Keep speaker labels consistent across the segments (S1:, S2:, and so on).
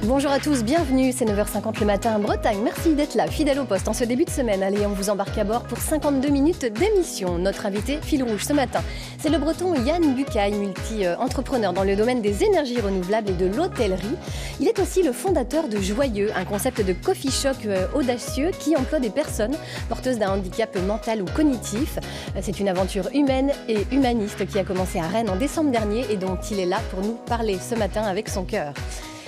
S1: Bonjour à tous, bienvenue, c'est 9h50 le matin en Bretagne. Merci d'être là, fidèle au poste en ce début de semaine. Allez, on vous embarque à bord pour 52 minutes d'émission. Notre invité, fil rouge ce matin, c'est le breton Yann Bucaille, multi-entrepreneur dans le domaine des énergies renouvelables et de l'hôtellerie. Il est aussi le fondateur de Joyeux, un concept de coffee shop audacieux qui emploie des personnes porteuses d'un handicap mental ou cognitif. C'est une aventure humaine et humaniste qui a commencé à Rennes en décembre dernier et dont il est là pour nous parler ce matin avec son cœur.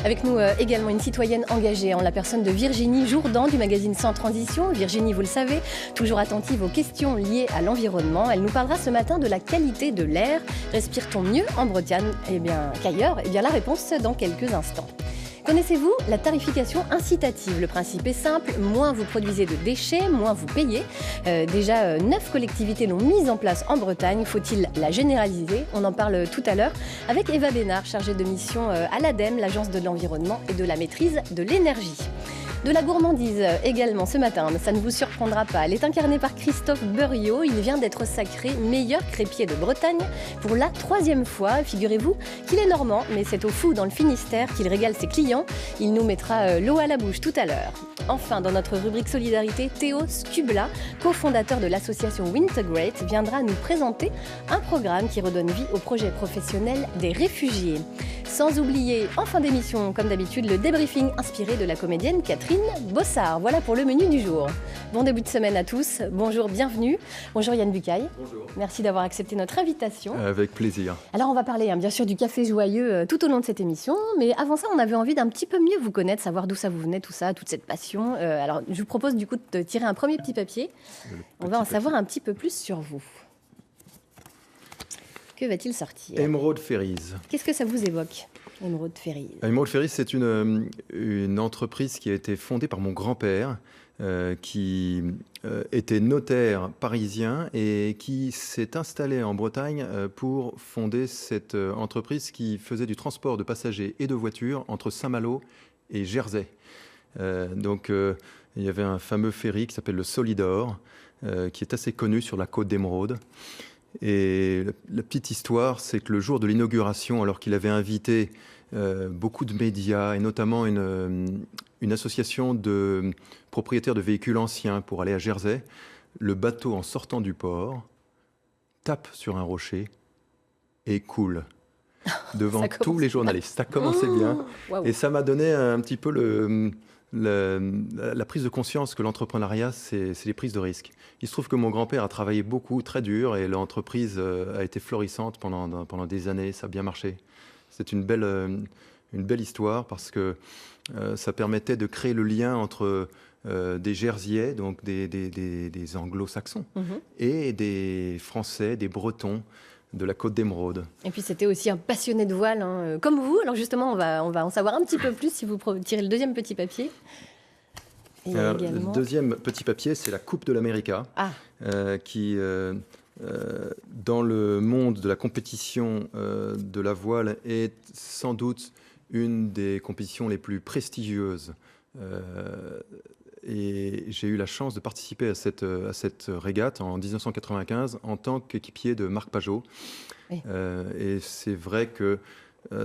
S1: Avec nous également une citoyenne engagée en la personne de Virginie Jourdan du magazine Sans Transition. Virginie, vous le savez, toujours attentive aux questions liées à l'environnement. Elle nous parlera ce matin de la qualité de l'air. Respire-t-on mieux en Bretagne qu'ailleurs ? La réponse dans quelques instants. Connaissez-vous la tarification incitative ? Le principe est simple, moins vous produisez de déchets, moins vous payez. Déjà, 9 collectivités l'ont mise en place en Bretagne. Faut-il la généraliser ? On en parle tout à l'heure avec Eva Bénard, chargée de mission à l'ADEME, l'Agence de l'environnement et de la maîtrise de l'énergie. De la gourmandise également ce matin, mais ça ne vous surprendra pas. Elle est incarnée par Christophe Beuriot. Il vient d'être sacré meilleur crêpier de Bretagne pour la 3e fois. Figurez-vous qu'il est normand, mais c'est au Fou dans le Finistère qu'il régale ses clients. Il nous mettra l'eau à la bouche tout à l'heure. Enfin, dans notre rubrique Solidarité, Théo Skubla, cofondateur de l'association Wintegrate, viendra nous présenter un programme qui redonne vie au projet professionnel des réfugiés. Sans oublier, en fin d'émission, comme d'habitude, le débriefing inspiré de la comédienne Catherine Bossard. Voilà pour le menu du jour. Bon début de semaine à tous. Bonjour, bienvenue. Bonjour Yann Bucaille.
S2: Bonjour.
S1: Merci d'avoir accepté notre invitation.
S2: Avec plaisir.
S1: Alors on va parler bien sûr du café joyeux tout au long de cette émission. Mais avant ça, on avait envie d'un petit peu mieux vous connaître, savoir d'où ça vous venait, tout ça, toute cette passion. Alors je vous propose du coup de tirer un premier petit papier. On va en savoir un petit peu plus sur vous. Que va-t-il sortir ?
S2: Emerald Ferries.
S1: Qu'est-ce que ça vous évoque, Emerald Ferries ?
S2: Emerald Ferries, c'est une entreprise qui a été fondée par mon grand-père, qui était notaire parisien et qui s'est installé en Bretagne pour fonder cette entreprise qui faisait du transport de passagers et de voitures entre Saint-Malo et Jersey. Il y avait un fameux ferry qui s'appelle le Solidor, qui est assez connu sur la côte d'Emeraude. Et la petite histoire, c'est que le jour de l'inauguration, alors qu'il avait invité beaucoup de médias, et notamment une association de propriétaires de véhicules anciens pour aller à Jersey, le bateau, en sortant du port, tape sur un rocher et coule devant tous les journalistes. Ça commençait bien. Wow. Et ça m'a donné un petit peu la prise de conscience que l'entrepreneuriat, c'est les prises de risques. Il se trouve que mon grand-père a travaillé beaucoup, très dur, et l'entreprise a été florissante pendant des années. Ça a bien marché. C'est une belle histoire parce que ça permettait de créer le lien entre des Jersiais, donc des anglo-saxons, et des Français, des Bretons, de la côte d'Emeraude.
S1: Et puis c'était aussi un passionné de voile, comme vous. Alors justement, on va en savoir un petit peu plus si vous tirez le deuxième petit papier.
S2: Le deuxième petit papier, c'est la Coupe de l'América, qui, dans le monde de la compétition de la voile, est sans doute une des compétitions les plus prestigieuses. Et j'ai eu la chance de participer à cette régate en 1995 en tant qu'équipier de Marc Pajot. Oui. Et c'est vrai que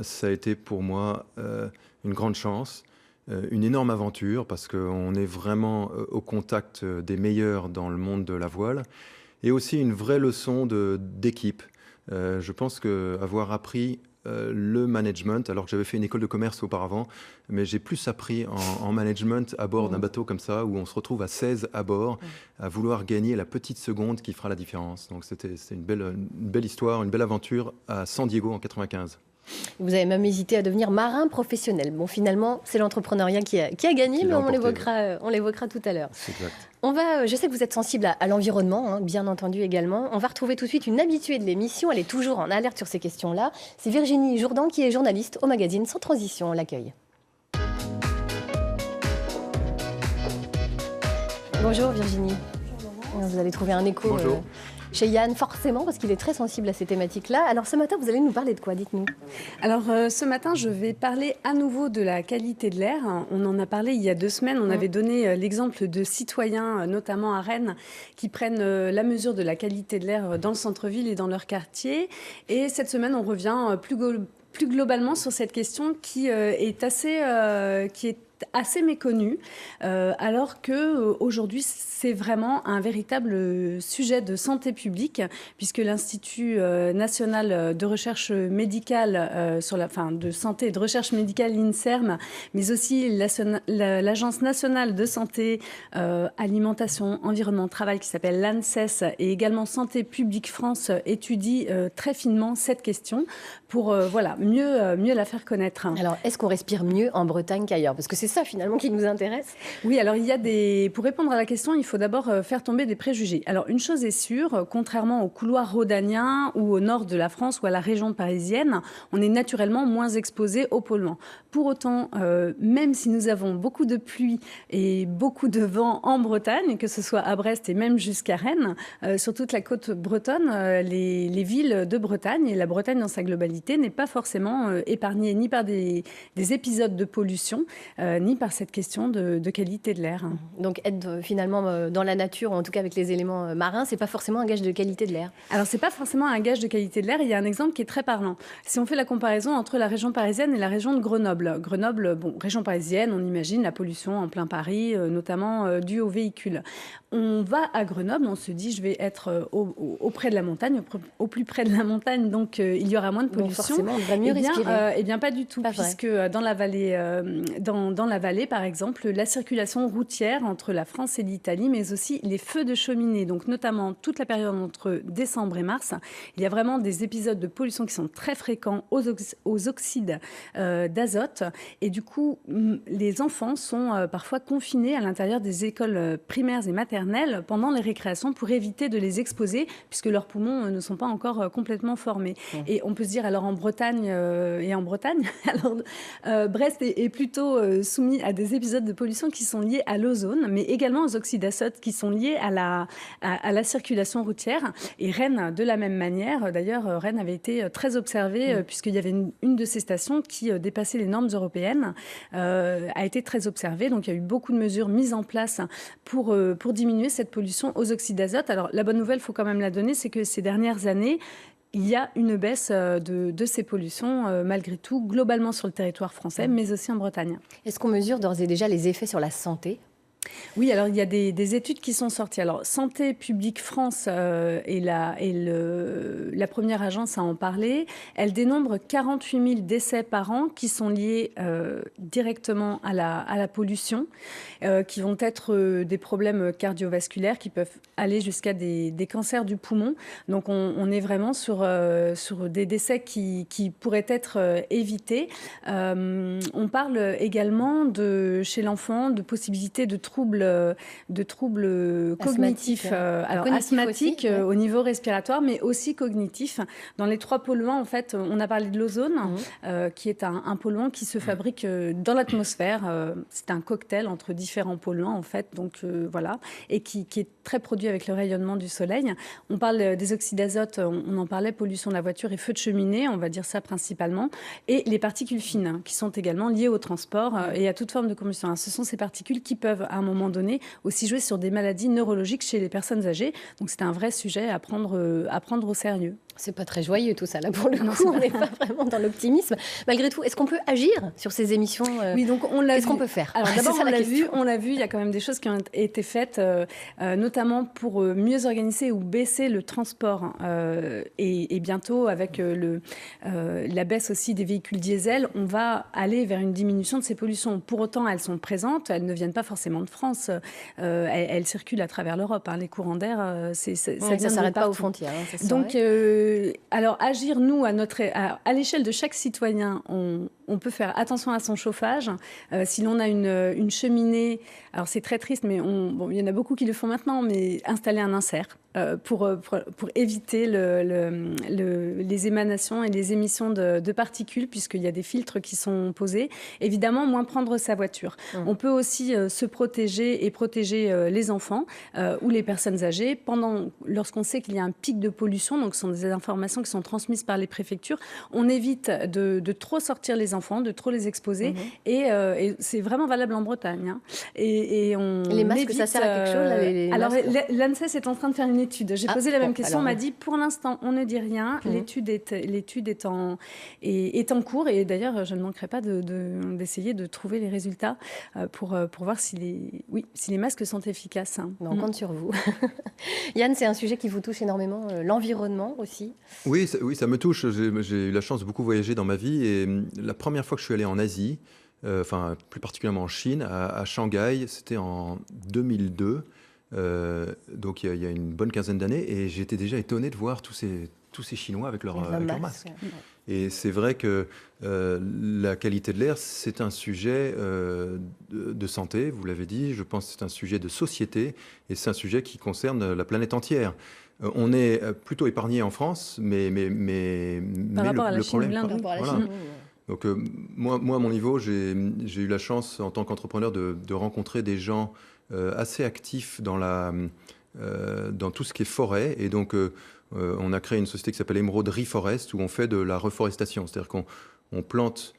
S2: ça a été pour moi une grande chance, une énorme aventure, parce qu'on est vraiment au contact des meilleurs dans le monde de la voile, et aussi une vraie leçon d'équipe. Je pense qu'avoir appris le management, alors que j'avais fait une école de commerce auparavant, mais j'ai plus appris en management à bord d'un bateau comme ça, où on se retrouve à 16 à bord, à vouloir gagner la petite seconde qui fera la différence. Donc c'était une belle histoire, une belle aventure à San Diego en 95.
S1: Vous avez même hésité à devenir marin professionnel. Bon, finalement, c'est l'entrepreneuriat qui a gagné, mais on l'évoquera tout à l'heure.
S2: C'est exact.
S1: Je sais que vous êtes sensible à l'environnement, bien entendu également. On va retrouver tout de suite une habituée de l'émission. Elle est toujours en alerte sur ces questions-là. C'est Virginie Jourdan qui est journaliste au magazine Sans Transition. On l'accueille. Bonjour Virginie. Bonjour. Vous allez trouver un écho chez Yann, forcément, parce qu'il est très sensible à ces thématiques-là. Alors ce matin, vous allez nous parler de quoi ? Dites-nous.
S3: Alors ce matin, je vais parler à nouveau de la qualité de l'air. On en a parlé il y a 2 semaines. On avait donné l'exemple de citoyens, notamment à Rennes, qui prennent la mesure de la qualité de l'air dans le centre-ville et dans leur quartier. Et cette semaine, on revient plus globalement sur cette question qui est assez méconnue, alors qu'aujourd'hui, c'est vraiment un véritable sujet de santé publique, puisque l'Institut national de recherche médicale de santé et de recherche médicale, l'INSERM, mais aussi l'Agence nationale de santé, alimentation, environnement, travail, qui s'appelle l'ANSES, et également Santé publique France, étudie très finement cette question pour mieux la faire connaître.
S1: Alors, est-ce qu'on respire mieux en Bretagne qu'ailleurs? Parce que c'est ça finalement qui nous intéresse.
S3: Oui, alors pour répondre à la question, il faut d'abord faire tomber des préjugés. Alors une chose est sûre, contrairement au couloir rhodanien ou au nord de la France ou à la région parisienne, on est naturellement moins exposé aux polluants. Pour autant, même si nous avons beaucoup de pluie et beaucoup de vent en Bretagne, que ce soit à Brest et même jusqu'à Rennes, sur toute la côte bretonne, les villes de Bretagne et la Bretagne dans sa globalité n'est pas forcément épargnée ni par des épisodes de pollution, ni par cette question de qualité de l'air.
S1: Donc être finalement dans la nature, ou en tout cas avec les éléments marins, c'est pas forcément un gage de qualité de l'air.
S3: Alors c'est pas forcément un gage de qualité de l'air. Il y a un exemple qui est très parlant. Si on fait la comparaison entre la région parisienne et la région de Grenoble. Grenoble, région parisienne, on imagine la pollution en plein Paris, notamment due aux véhicules. On va à Grenoble, on se dit je vais être auprès de la montagne, au plus près de la montagne, donc il y aura moins de pollution.
S1: Donc forcément, on va mieux respirer.
S3: Eh bien, pas du tout, puisque dans la vallée, dans la vallée, par exemple, la circulation routière entre la France et l'Italie, mais aussi les feux de cheminée, donc notamment toute la période entre décembre et mars, il y a vraiment des épisodes de pollution qui sont très fréquents aux oxydes d'azote. Et du coup, les enfants sont parfois confinés à l'intérieur des écoles primaires et maternelles pendant les récréations pour éviter de les exposer, puisque leurs poumons ne sont pas encore complètement formés. Et on peut se dire, alors en Bretagne, alors, Brest est plutôt soumis à des épisodes de pollution qui sont liés à l'ozone, mais également aux oxydes d'azote qui sont liés à la circulation routière. Et Rennes, de la même manière, d'ailleurs, Rennes avait été très observée, puisqu'il y avait une de ces stations qui dépassait les normes européennes, a été très observée. Donc il y a eu beaucoup de mesures mises en place pour diminuer cette pollution aux oxydes d'azote. Alors la bonne nouvelle, il faut quand même la donner, c'est que ces dernières années, il y a une baisse de ces pollutions, malgré tout, globalement sur le territoire français, mais aussi en Bretagne.
S1: Est-ce qu'on mesure d'ores et déjà les effets sur la santé ?
S3: Oui, alors il y a des études qui sont sorties. Alors Santé publique France est la première agence à en parler. Elle dénombre 48 000 décès par an qui sont liés directement à la pollution, qui vont être des problèmes cardiovasculaires qui peuvent aller jusqu'à des cancers du poumon. Donc on est vraiment sur des décès qui pourraient être évités. On parle également chez l'enfant de possibilités de troubles cognitifs, asthmatiques au niveau respiratoire, mais aussi cognitifs. Dans les 3 polluants, en fait, on a parlé de l'ozone, qui est un polluant qui se fabrique dans l'atmosphère. C'est un cocktail entre différents polluants, en fait, donc voilà, et qui est très produit avec le rayonnement du soleil. On parle des oxydes d'azote, on en parlait, pollution de la voiture et feux de cheminée, on va dire ça principalement, et les particules fines, qui sont également liées au transport et à toute forme de combustion. Alors, ce sont ces particules qui peuvent, à un moment donné, aussi jouer sur des maladies neurologiques chez les personnes âgées. Donc c'est un vrai sujet à prendre au sérieux.
S1: C'est pas très joyeux tout ça, là pour le coup, on n'est pas vraiment dans l'optimisme. Malgré tout, est-ce qu'on peut agir sur ces émissions
S3: Oui, donc on l'a
S1: Qu'est-ce qu'on peut faire?
S3: Alors d'abord, on l'a vu, il y a quand même des choses qui ont été faites, notamment pour mieux organiser ou baisser le transport. Et bientôt, avec la baisse aussi des véhicules diesel, on va aller vers une diminution de ces pollutions. Pour autant, elles sont présentes, elles ne viennent pas forcément de France. Elles circulent à travers l'Europe. Hein. Les courants d'air, ça ne
S1: s'arrête pas aux frontières. Hein,
S3: donc, alors agir, nous, à l'échelle de chaque citoyen, on peut faire attention à son chauffage. Si l'on a une cheminée, alors c'est très triste, mais il y en a beaucoup qui le font maintenant, mais installer un insert pour éviter les émanations et les émissions de particules, puisqu'il y a des filtres qui sont posés. Évidemment, moins prendre sa voiture. On peut aussi se protéger et protéger les enfants ou les personnes âgées lorsqu'on sait qu'il y a un pic de pollution. Donc, ce sont des informations qui sont transmises par les préfectures. On évite de trop sortir les enfants, de trop les exposer. Et c'est vraiment valable en Bretagne. Hein. Et on
S1: les masques, ça sert à quelque chose là, les
S3: alors,
S1: masques.
S3: l'ANSES est en train de faire une étude. J'ai posé la même question. On m'a dit, pour l'instant, on ne dit rien. L'étude est en cours. Et d'ailleurs, je ne manquerai pas d'essayer de trouver les résultats pour voir si les masques sont efficaces. Hein.
S1: On compte sur vous. Yann, c'est un sujet qui vous touche énormément, l'environnement aussi.
S2: Oui, ça me touche. J'ai eu la chance de beaucoup voyager dans ma vie. Et la première fois que je suis allé en Asie, plus particulièrement en Chine, à Shanghai, c'était en 2002. Donc il y a une bonne quinzaine d'années. Et j'étais déjà étonné de voir tous ces Chinois avec leur masque. Ouais. Et c'est vrai que la qualité de l'air, c'est un sujet de santé, vous l'avez dit. Je pense que c'est un sujet de société et c'est un sujet qui concerne la planète entière. On est plutôt épargné en France, mais
S3: par rapport à la Chine,
S2: voilà. Donc moi, à mon niveau, j'ai eu la chance en tant qu'entrepreneur de rencontrer des gens assez actifs dans tout ce qui est forêt. Et donc, on a créé une société qui s'appelle Emerald Reforest, où on fait de la reforestation. C'est-à-dire qu'on plante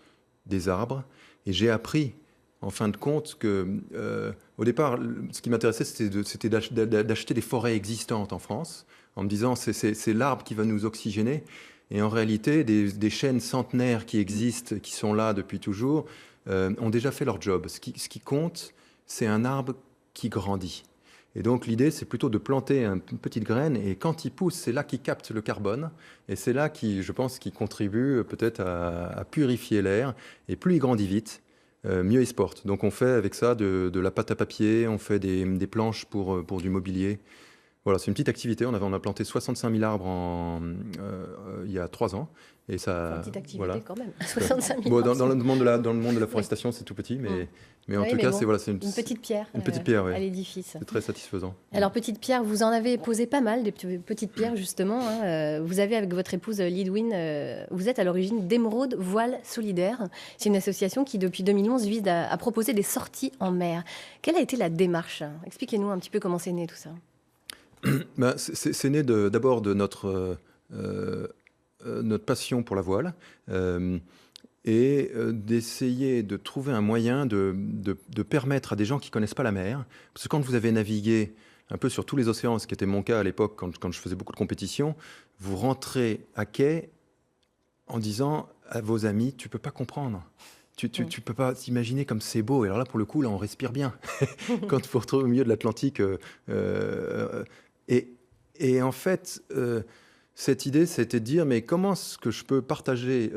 S2: des arbres. Et j'ai appris, en fin de compte, au départ, ce qui m'intéressait, c'était d'acheter des forêts existantes en France, en me disant, c'est l'arbre qui va nous oxygéner. Et en réalité, des chênes centenaires qui existent, qui sont là depuis toujours, ont déjà fait leur job. Ce qui compte, c'est un arbre qui grandit. Et donc l'idée, c'est plutôt de planter une petite graine, et quand il pousse, c'est là qu'il capte le carbone, et c'est là je pense, qu'il contribue peut-être à purifier l'air. Et plus il grandit vite, mieux il se porte. Donc on fait avec ça de la pâte à papier, on fait des planches pour du mobilier. Voilà, c'est une petite activité. On a planté 65 000 arbres il y a 3 ans. Et ça,
S1: une petite activité
S2: voilà.
S1: Quand même, 65 000
S2: arbres. Dans le monde de la forestation, c'est tout petit, mais en tout cas, c'est une petite pierre. Une petite pierre,
S1: à l'édifice.
S2: C'est très satisfaisant.
S1: Alors, petite pierre, vous en avez posé pas mal, des petites pierres, justement. Hein. Vous avez, avec votre épouse Lidwin, vous êtes à l'origine d'Emerald Voile Solidaire. C'est une association qui, depuis 2011, vise à proposer des sorties en mer. Quelle a été la démarche? Expliquez-nous un petit peu comment c'est né tout ça.
S2: C'est né d'abord de notre passion pour la voile et d'essayer de trouver un moyen de permettre à des gens qui ne connaissent pas la mer, parce que quand vous avez navigué un peu sur tous les océans, ce qui était mon cas à l'époque quand je faisais beaucoup de compétitions, vous rentrez à quai en disant à vos amis, tu ne peux pas comprendre. Tu peux pas t'imaginer comme c'est beau. Et alors là, pour le coup, là, on respire bien. Quand vous vous retrouvez au milieu de l'Atlantique. Et en fait, cette idée, c'était de dire, mais comment est-ce que je peux partager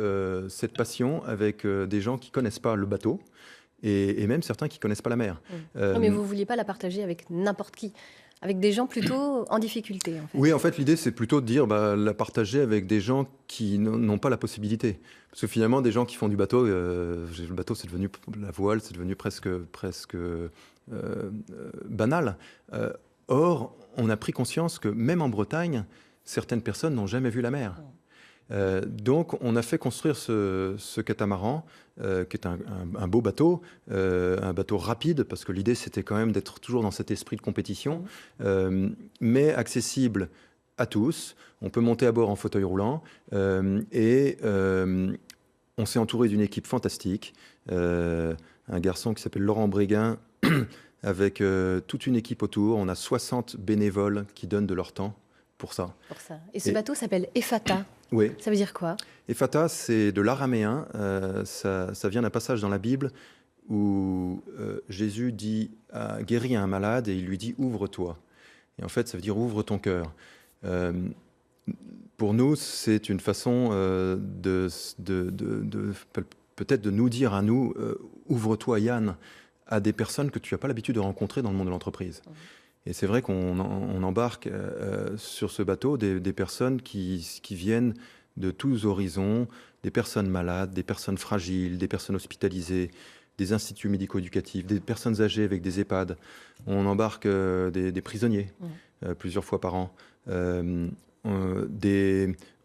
S2: cette passion avec des gens qui ne connaissent pas le bateau et même certains qui ne connaissent pas la mer.
S1: Non, mais vous ne vouliez pas la partager avec n'importe qui, avec des gens plutôt en difficulté, en fait.
S2: Oui, en fait, l'idée, c'est plutôt de dire, la partager avec des gens qui n'ont pas la possibilité. Parce que finalement, des gens qui font du bateau, le bateau, c'est devenu, la voile, c'est devenu presque banal. Or, on a pris conscience que même en Bretagne, certaines personnes n'ont jamais vu la mer. Donc, on a fait construire ce catamaran, qui est un beau bateau, un bateau rapide, parce que l'idée, c'était quand même d'être toujours dans cet esprit de compétition, mais accessible à tous. On peut monter à bord en fauteuil roulant, et on s'est entouré d'une équipe fantastique, un garçon qui s'appelle Laurent Bréguin, avec toute une équipe autour. On a 60 bénévoles qui donnent de leur temps pour ça.
S1: Et ce bateau s'appelle Ephata.
S2: Oui.
S1: Ça veut dire quoi?
S2: Ephata, c'est de l'araméen. Ça vient d'un passage dans la Bible où Jésus guérit un malade et il lui dit « ouvre-toi ». Et en fait, ça veut dire « ouvre ton cœur ». Pour nous, c'est une façon peut-être de nous dire à nous « ouvre-toi, Yann », à des personnes que tu n'as pas l'habitude de rencontrer dans le monde de l'entreprise. Et c'est vrai qu'on embarque sur ce bateau des personnes qui viennent de tous horizons, des personnes malades, des personnes fragiles, des personnes hospitalisées, des instituts médico-éducatifs, des personnes âgées avec des EHPAD. On embarque des prisonniers plusieurs fois par an.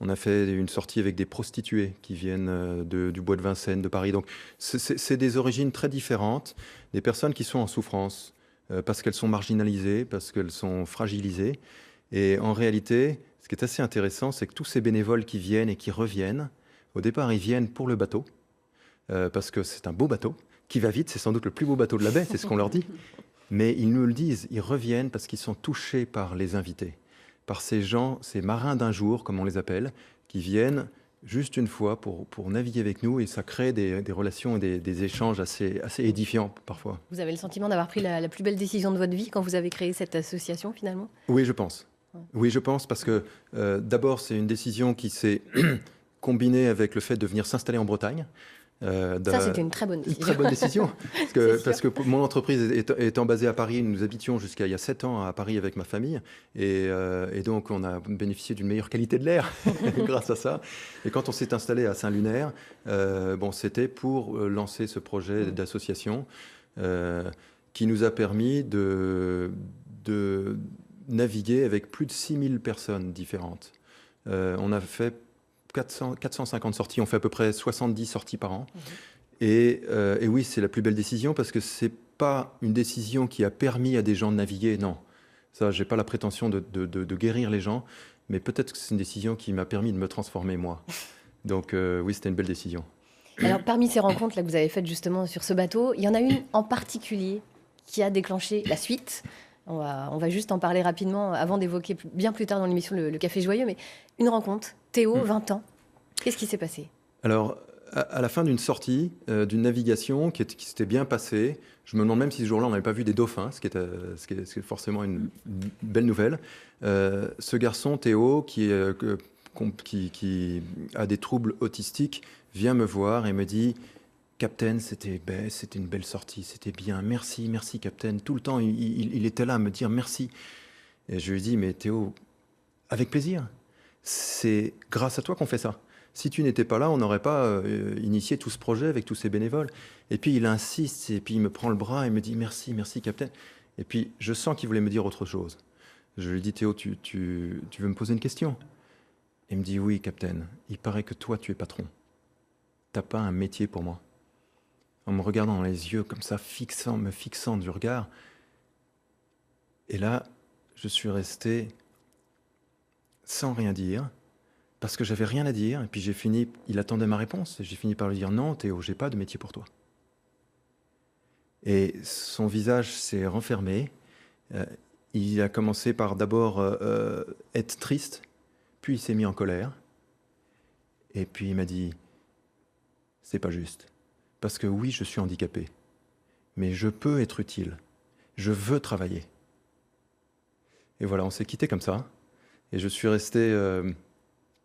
S2: On a fait une sortie avec des prostituées qui viennent du bois de Vincennes, de Paris. Donc, c'est des origines très différentes, des personnes qui sont en souffrance parce qu'elles sont marginalisées, parce qu'elles sont fragilisées. Et en réalité, ce qui est assez intéressant, c'est que tous ces bénévoles qui viennent et qui reviennent, au départ, ils viennent pour le bateau. parce que c'est un beau bateau qui va vite, c'est sans doute le plus beau bateau de la baie, c'est ce qu'on leur dit. Mais ils nous le disent, ils reviennent parce qu'ils sont touchés par les invités, par ces gens, ces marins d'un jour, comme on les appelle, qui viennent juste une fois pour naviguer avec nous, et ça crée des relations et des échanges assez édifiants parfois.
S1: Vous avez le sentiment d'avoir pris la plus belle décision de votre vie quand vous avez créé cette association finalement ?
S2: Oui, je pense. Oui, je pense, parce que d'abord, c'est une décision qui s'est combinée avec le fait de venir s'installer en Bretagne.
S1: Ça, c'était une très bonne décision.
S2: Une très bonne décision. Parce que mon entreprise étant basée à Paris, nous habitions jusqu'à il y a 7 ans à Paris avec ma famille. Et donc, on a bénéficié d'une meilleure qualité de l'air grâce à ça. Et quand on s'est installé à Saint-Lunaire, c'était pour lancer ce projet d'association qui nous a permis de naviguer avec plus de 6000 personnes différentes. On a fait 450 sorties, on fait à peu près 70 sorties par an. Et oui, c'est la plus belle décision, parce que c'est pas une décision qui a permis à des gens de naviguer, non. Ça, j'ai pas la prétention de guérir les gens, mais peut-être que c'est une décision qui m'a permis de me transformer, moi. Donc oui, c'était une belle décision.
S1: Alors, parmi ces rencontres là, que vous avez faites justement sur ce bateau, il y en a une en particulier qui a déclenché la suite. On va juste en parler rapidement avant d'évoquer bien plus tard dans l'émission le Café Joyeux, mais une rencontre. Théo, 20 ans. Qu'est-ce qui s'est passé ?
S2: Alors, à la fin d'une sortie, d'une navigation qui s'était bien passée, je me demande même si ce jour-là, on n'avait pas vu des dauphins, ce qui est forcément une belle nouvelle. Ce garçon, Théo, qui a des troubles autistiques, vient me voir et me dit « Captain, c'était une belle sortie, c'était bien, merci, Captain ». Tout le temps, il était là à me dire merci. Et je lui dis « Mais Théo, avec plaisir, c'est grâce à toi qu'on fait ça. Si tu n'étais pas là, on n'aurait pas initié tout ce projet avec tous ces bénévoles. » Et puis il insiste, et puis il me prend le bras et me dit « Merci, Captain ». Et puis je sens qu'il voulait me dire autre chose. Je lui dis « Théo, tu veux me poser une question ?» Il me dit « Oui, Captain, il paraît que toi, tu es patron. T'as pas un métier pour moi ?» En me regardant dans les yeux comme ça, me fixant du regard. Et là, je suis resté sans rien dire, parce que j'avais rien à dire. Et puis il attendait ma réponse, et j'ai fini par lui dire « Non, Théo, j'ai pas de métier pour toi. » Et son visage s'est renfermé. Il a commencé par d'abord être triste, puis il s'est mis en colère. Et puis il m'a dit « C'est pas juste. Parce que oui, je suis handicapé, mais je peux être utile. Je veux travailler. » Et voilà, on s'est quitté comme ça. Et je suis resté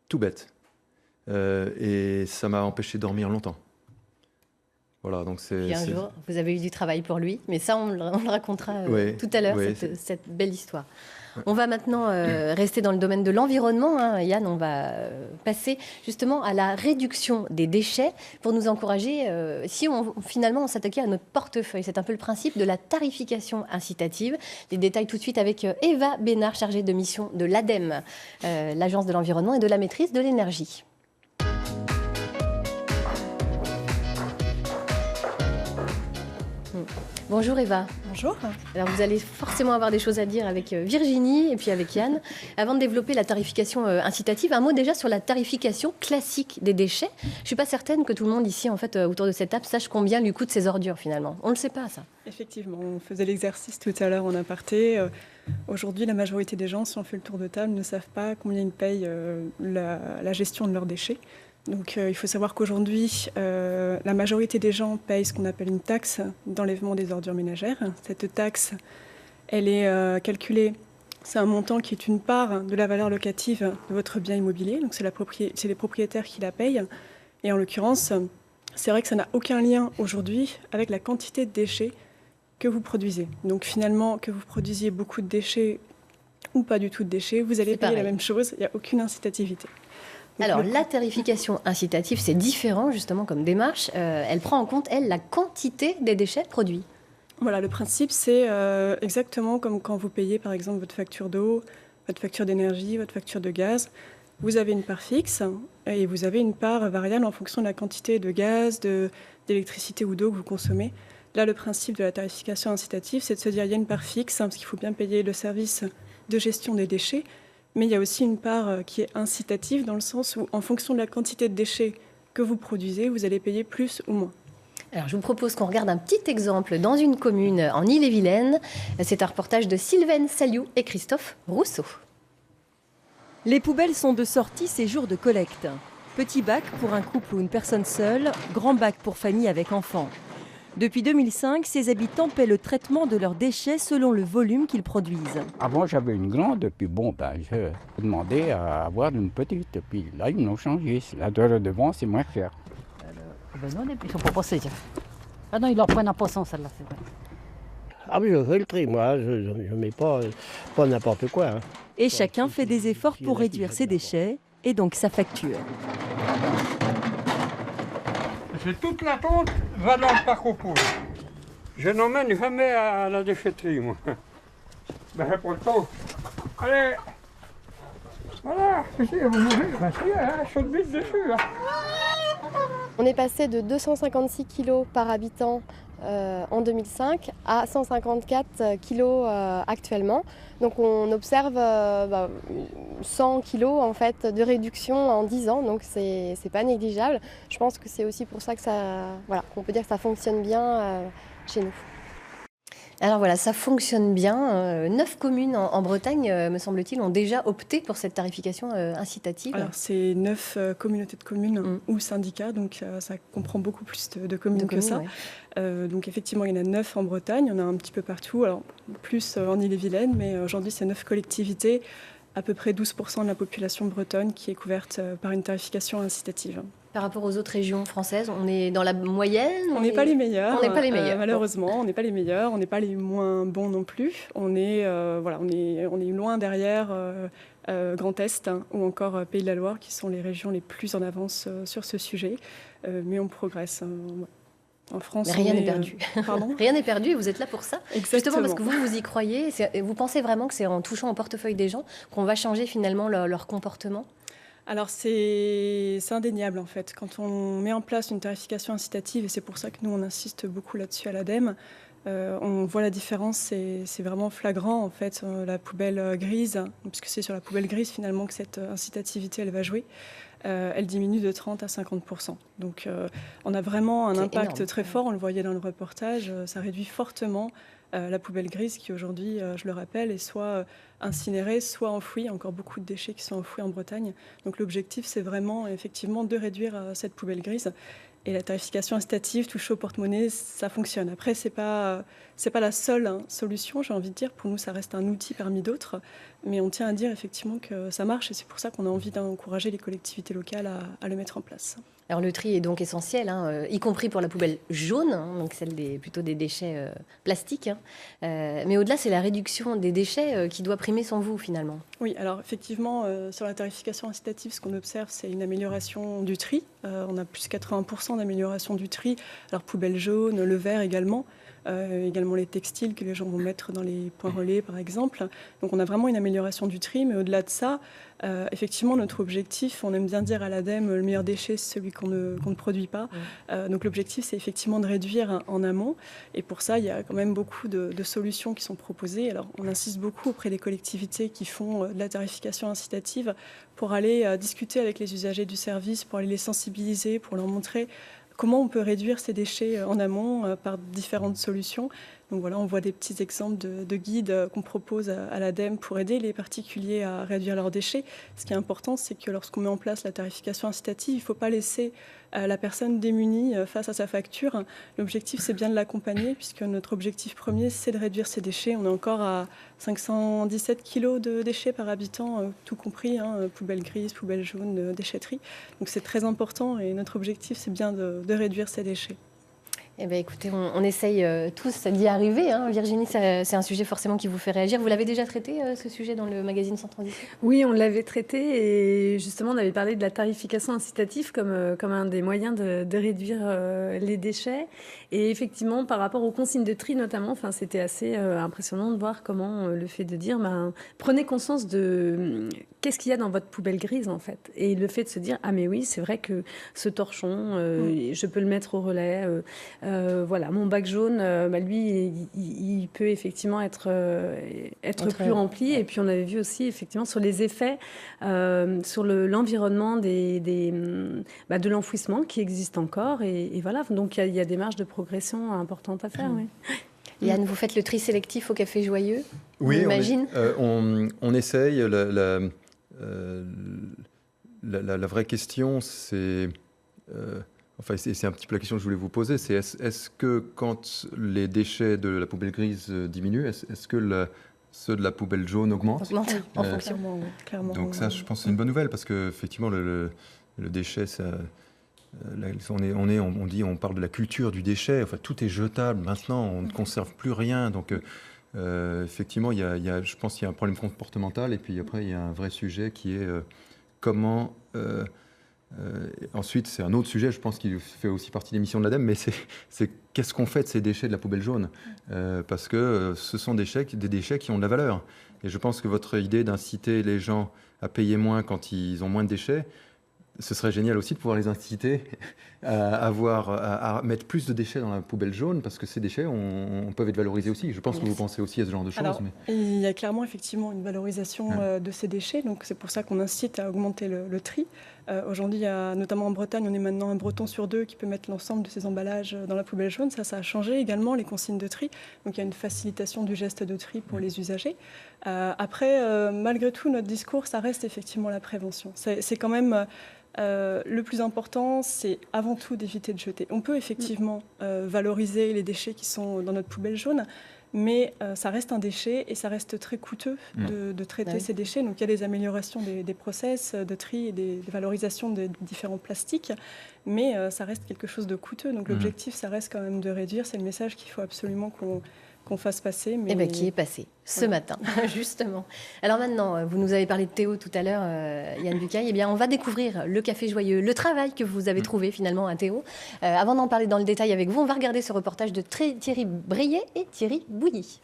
S2: tout bête. Et ça m'a empêché de dormir longtemps. Voilà, donc
S1: et un jour, vous avez eu du travail pour lui, mais ça, on le racontera tout à l'heure, cette belle histoire. On va maintenant rester dans le domaine de l'environnement. Yann, on va passer justement à la réduction des déchets pour nous encourager. Si finalement on s'attaquait à notre portefeuille, c'est un peu le principe de la tarification incitative. Les détails tout de suite avec Eva Bénard, chargée de mission de l'ADEME, l'Agence de l'environnement et de la maîtrise de l'énergie. Bonjour Eva.
S4: Bonjour.
S1: Alors vous allez forcément avoir des choses à dire avec Virginie et puis avec Yann. Avant de développer la tarification incitative, un mot déjà sur la tarification classique des déchets. Je ne suis pas certaine que tout le monde ici, en fait, autour de cette table, sache combien lui coûtent ces ordures finalement. On ne le sait pas, ça.
S4: Effectivement, on faisait l'exercice tout à l'heure en aparté. Aujourd'hui, la majorité des gens, si on fait le tour de table, ne savent pas combien ils payent la gestion de leurs déchets. Donc il faut savoir qu'aujourd'hui, la majorité des gens payent ce qu'on appelle une taxe d'enlèvement des ordures ménagères. Cette taxe, elle est calculée, c'est un montant qui est une part de la valeur locative de votre bien immobilier. Donc c'est les propriétaires qui la payent. Et en l'occurrence, c'est vrai que ça n'a aucun lien aujourd'hui avec la quantité de déchets que vous produisez. Donc finalement, que vous produisiez beaucoup de déchets ou pas du tout de déchets, vous allez payer la même chose, il n'y a aucune incitativité.
S1: Alors, la tarification incitative, c'est différent justement comme démarche. Elle prend en compte, la quantité des déchets produits.
S4: Voilà, le principe, c'est exactement comme quand vous payez, par exemple, votre facture d'eau, votre facture d'énergie, votre facture de gaz. Vous avez une part fixe et vous avez une part variable en fonction de la quantité de gaz, d'électricité ou d'eau que vous consommez. Là, le principe de la tarification incitative, c'est de se dire il y a une part fixe, parce qu'il faut bien payer le service de gestion des déchets. Mais il y a aussi une part qui est incitative dans le sens où, en fonction de la quantité de déchets que vous produisez, vous allez payer plus ou moins.
S1: Alors, je vous propose qu'on regarde un petit exemple dans une commune en Ille-et-Vilaine. C'est un reportage de Sylvaine Saliou et Christophe Rousseau.
S5: Les poubelles sont de sortie ces jours de collecte. Petit bac pour un couple ou une personne seule, grand bac pour famille avec enfants. Depuis 2005, ces habitants paient le traitement de leurs déchets selon le volume qu'ils produisent.
S6: Avant, j'avais une grande, puis j'ai demandé à avoir une petite. Puis là, ils m'ont changé. La devant, c'est moins cher.
S7: Non, ils ne sont pas passés. Ah non, ils leur prennent en passant, celle-là, c'est vrai.
S8: Ah oui, je fais le tri, moi. Je ne mets pas n'importe quoi. Hein.
S5: Et chacun fait des efforts pour réduire ses déchets et donc sa facture.
S9: C'est toute la tonte va dans le parc aux poules. Je n'emmène jamais à la déchetterie, moi. Ben, pour le temps. Allez. Voilà, vous mourrez, ben, je suis vite dessus. Hein.
S10: On est passé de 256 kg par habitant en 2005 à 154 kg actuellement. Donc on observe 100 kg en fait, de réduction en 10 ans, donc c'est pas négligeable. Je pense que c'est aussi pour ça que qu'on peut dire que ça fonctionne bien chez nous.
S1: Alors voilà, ça fonctionne bien. 9 communes en Bretagne, me semble-t-il, ont déjà opté pour cette tarification incitative.
S4: Alors c'est 9 communautés de communes ou syndicats, donc ça comprend beaucoup plus de communes que ça. Ouais. Donc effectivement, il y en a 9 en Bretagne, il y en a un petit peu partout, alors plus en Ille-et-Vilaine, mais aujourd'hui c'est 9 collectivités, à peu près 12% de la population bretonne qui est couverte par une tarification incitative.
S1: Par rapport aux autres régions françaises, on est dans la moyenne?
S4: On n'est pas les meilleurs.
S1: On n'est pas les meilleurs.
S4: Malheureusement, on n'est pas les meilleurs. On n'est pas les moins bons non plus. On est loin derrière Grand Est ou encore Pays de la Loire, qui sont les régions les plus en avance sur ce sujet. Mais on progresse. En France,
S1: mais rien n'est perdu.
S4: Pardon ?
S1: Rien n'est perdu et vous êtes là pour ça.
S4: Exactement.
S1: Justement parce que vous y croyez. Vous pensez vraiment que c'est en touchant au portefeuille des gens qu'on va changer finalement leur comportement ?
S4: Alors c'est indéniable en fait. Quand on met en place une tarification incitative, et c'est pour ça que nous on insiste beaucoup là-dessus à l'ADEME, on voit la différence, c'est vraiment flagrant en fait. La poubelle grise, puisque c'est sur la poubelle grise finalement que cette incitativité elle va jouer, elle diminue de 30 à 50%. Donc on a vraiment un impact énorme. Très fort, on le voyait dans le reportage, ça réduit fortement la poubelle grise qui aujourd'hui, je le rappelle, est soit incinérée, soit enfouie. Il y a encore beaucoup de déchets qui sont enfouis en Bretagne. Donc l'objectif, c'est vraiment effectivement de réduire cette poubelle grise. Et la tarification incitative, touche au porte-monnaie, ça fonctionne. Après, c'est pas la seule solution, j'ai envie de dire. Pour nous, ça reste un outil parmi d'autres. Mais on tient à dire effectivement que ça marche. Et c'est pour ça qu'on a envie d'encourager les collectivités locales à le mettre en place.
S1: Alors le tri est donc essentiel, y compris pour la poubelle jaune, donc celle plutôt des déchets plastiques. Mais au-delà, c'est la réduction des déchets qui doit primer sans vous, finalement.
S4: Oui, alors effectivement, sur la tarification incitative, ce qu'on observe, c'est une amélioration du tri. On a plus de 80% d'amélioration du tri. Alors poubelle jaune, le verre également. Également les textiles que les gens vont mettre dans les points relais, par exemple. Donc on a vraiment une amélioration du tri, mais au-delà de ça, effectivement, notre objectif, on aime bien dire à l'ADEME, le meilleur déchet, c'est celui qu'on ne produit pas. Donc l'objectif, c'est effectivement de réduire en amont. Et pour ça, il y a quand même beaucoup de solutions qui sont proposées. Alors on insiste beaucoup auprès des collectivités qui font de la tarification incitative pour aller discuter avec les usagers du service, pour aller les sensibiliser, pour leur montrer comment on peut réduire ces déchets en amont par différentes solutions. Donc voilà, on voit des petits exemples de guides qu'on propose à l'ADEME pour aider les particuliers à réduire leurs déchets. Ce qui est important, c'est que lorsqu'on met en place la tarification incitative, il ne faut pas laisser la personne démunie face à sa facture. L'objectif, c'est bien de l'accompagner, puisque notre objectif premier, c'est de réduire ses déchets. On est encore à 517 kilos de déchets par habitant, tout compris, poubelle grise, poubelle jaune, déchetterie. Donc c'est très important et notre objectif, c'est bien de réduire ces déchets.
S1: Eh bien, écoutez, on essaye tous d'y arriver. Virginie, c'est un sujet forcément qui vous fait réagir. Vous l'avez déjà traité, ce sujet, dans le magazine Sans Transition ?
S3: Oui, on l'avait traité et justement, on avait parlé de la tarification incitative comme un des moyens de réduire les déchets. Et effectivement, par rapport aux consignes de tri notamment, c'était assez impressionnant de voir comment le fait de dire prenez conscience de qu'est-ce qu'il y a dans votre poubelle grise, en fait. Et le fait de se dire, ah mais oui, c'est vrai que ce torchon, je peux le mettre au relais. Voilà, mon bac jaune, lui, il peut effectivement être plus rempli. Et puis on avait vu aussi effectivement sur les effets sur l'environnement de l'enfouissement qui existe encore. Et voilà, donc il y a des marges de progression importantes à faire. Oui.
S1: Yann, vous faites le tri sélectif au Café Joyeux,
S2: oui,
S1: j'imagine.
S2: On essaye. La vraie question, c'est... c'est un petit peu la question que je voulais vous poser, c'est est-ce que quand les déchets de la poubelle grise diminuent, est-ce que ceux de la poubelle jaune augmentent
S1: en fonction.
S4: Clairement.
S2: Donc ça, je pense que c'est une bonne nouvelle, parce qu'effectivement, le déchet, ça... on parle de la culture du déchet. Enfin, tout est jetable maintenant. On ne conserve plus rien. Donc, effectivement, je pense qu'il y a un problème comportemental. Et puis après, il y a un vrai sujet qui est comment. Ensuite, c'est un autre sujet. Je pense qu'il fait aussi partie de l'émission de l'ADEME. Mais c'est qu'est-ce qu'on fait de ces déchets de la poubelle jaune, parce que ce sont des déchets qui ont de la valeur. Et je pense que votre idée d'inciter les gens à payer moins quand ils ont moins de déchets, ce serait génial aussi de pouvoir les inciter à mettre plus de déchets dans la poubelle jaune, parce que ces déchets, on peut être valorisés aussi. Je pense que vous pensez aussi à ce genre de choses.
S4: Alors, il y a clairement effectivement une valorisation de ces déchets, donc c'est pour ça qu'on incite à augmenter le tri. Aujourd'hui, notamment en Bretagne, on est maintenant un Breton sur 2 qui peut mettre l'ensemble de ses emballages dans la poubelle jaune. Ça a changé également, les consignes de tri. Donc il y a une facilitation du geste de tri pour les usagers. Après, malgré tout, notre discours, ça reste effectivement la prévention. C'est quand même... le plus important, c'est avant tout d'éviter de jeter. On peut effectivement valoriser les déchets qui sont dans notre poubelle jaune, mais ça reste un déchet et ça reste très coûteux de traiter ces déchets. Donc il y a des améliorations des process de tri et des valorisations de différents plastiques, mais ça reste quelque chose de coûteux. Donc l'objectif, ça reste quand même de réduire. C'est le message qu'il faut absolument qu'on fasse passer. Mais...
S1: qui est passé ce matin, justement. Alors maintenant, vous nous avez parlé de Théo tout à l'heure, Yann Bucaille. Eh bien, on va découvrir le Café Joyeux, le travail que vous avez trouvé finalement à Théo. Avant d'en parler dans le détail avec vous, on va regarder ce reportage de Thierry Briet et Thierry Bouilly.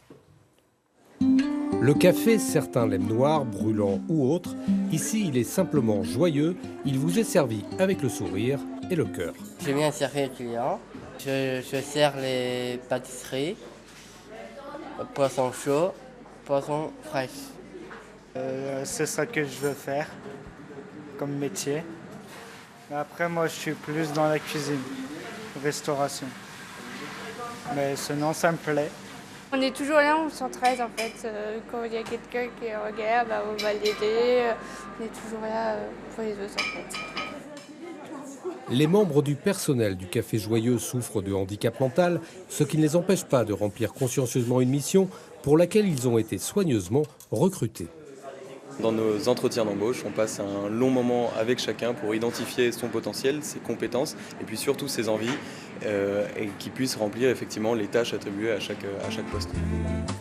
S11: Le café, certains l'aiment noir, brûlant ou autre. Ici, il est simplement joyeux. Il vous est servi avec le sourire et le cœur.
S12: Je viens servir les clients. Je sers les pâtisseries. Poisson chaud, poisson fraîche.
S13: C'est ça que je veux faire comme métier. Après, moi, je suis plus dans la cuisine, restauration. Mais sinon, ça me plaît.
S14: On est toujours là, on s'entraide en fait. Quand il y a quelqu'un qui est en galère, on va l'aider. On est toujours là pour les autres en fait.
S11: Les membres du personnel du Café Joyeux souffrent de handicap mental, ce qui ne les empêche pas de remplir consciencieusement une mission pour laquelle ils ont été soigneusement recrutés.
S15: Dans nos entretiens d'embauche, on passe un long moment avec chacun pour identifier son potentiel, ses compétences et puis surtout ses envies et qu'il puisse remplir effectivement les tâches attribuées à chaque poste.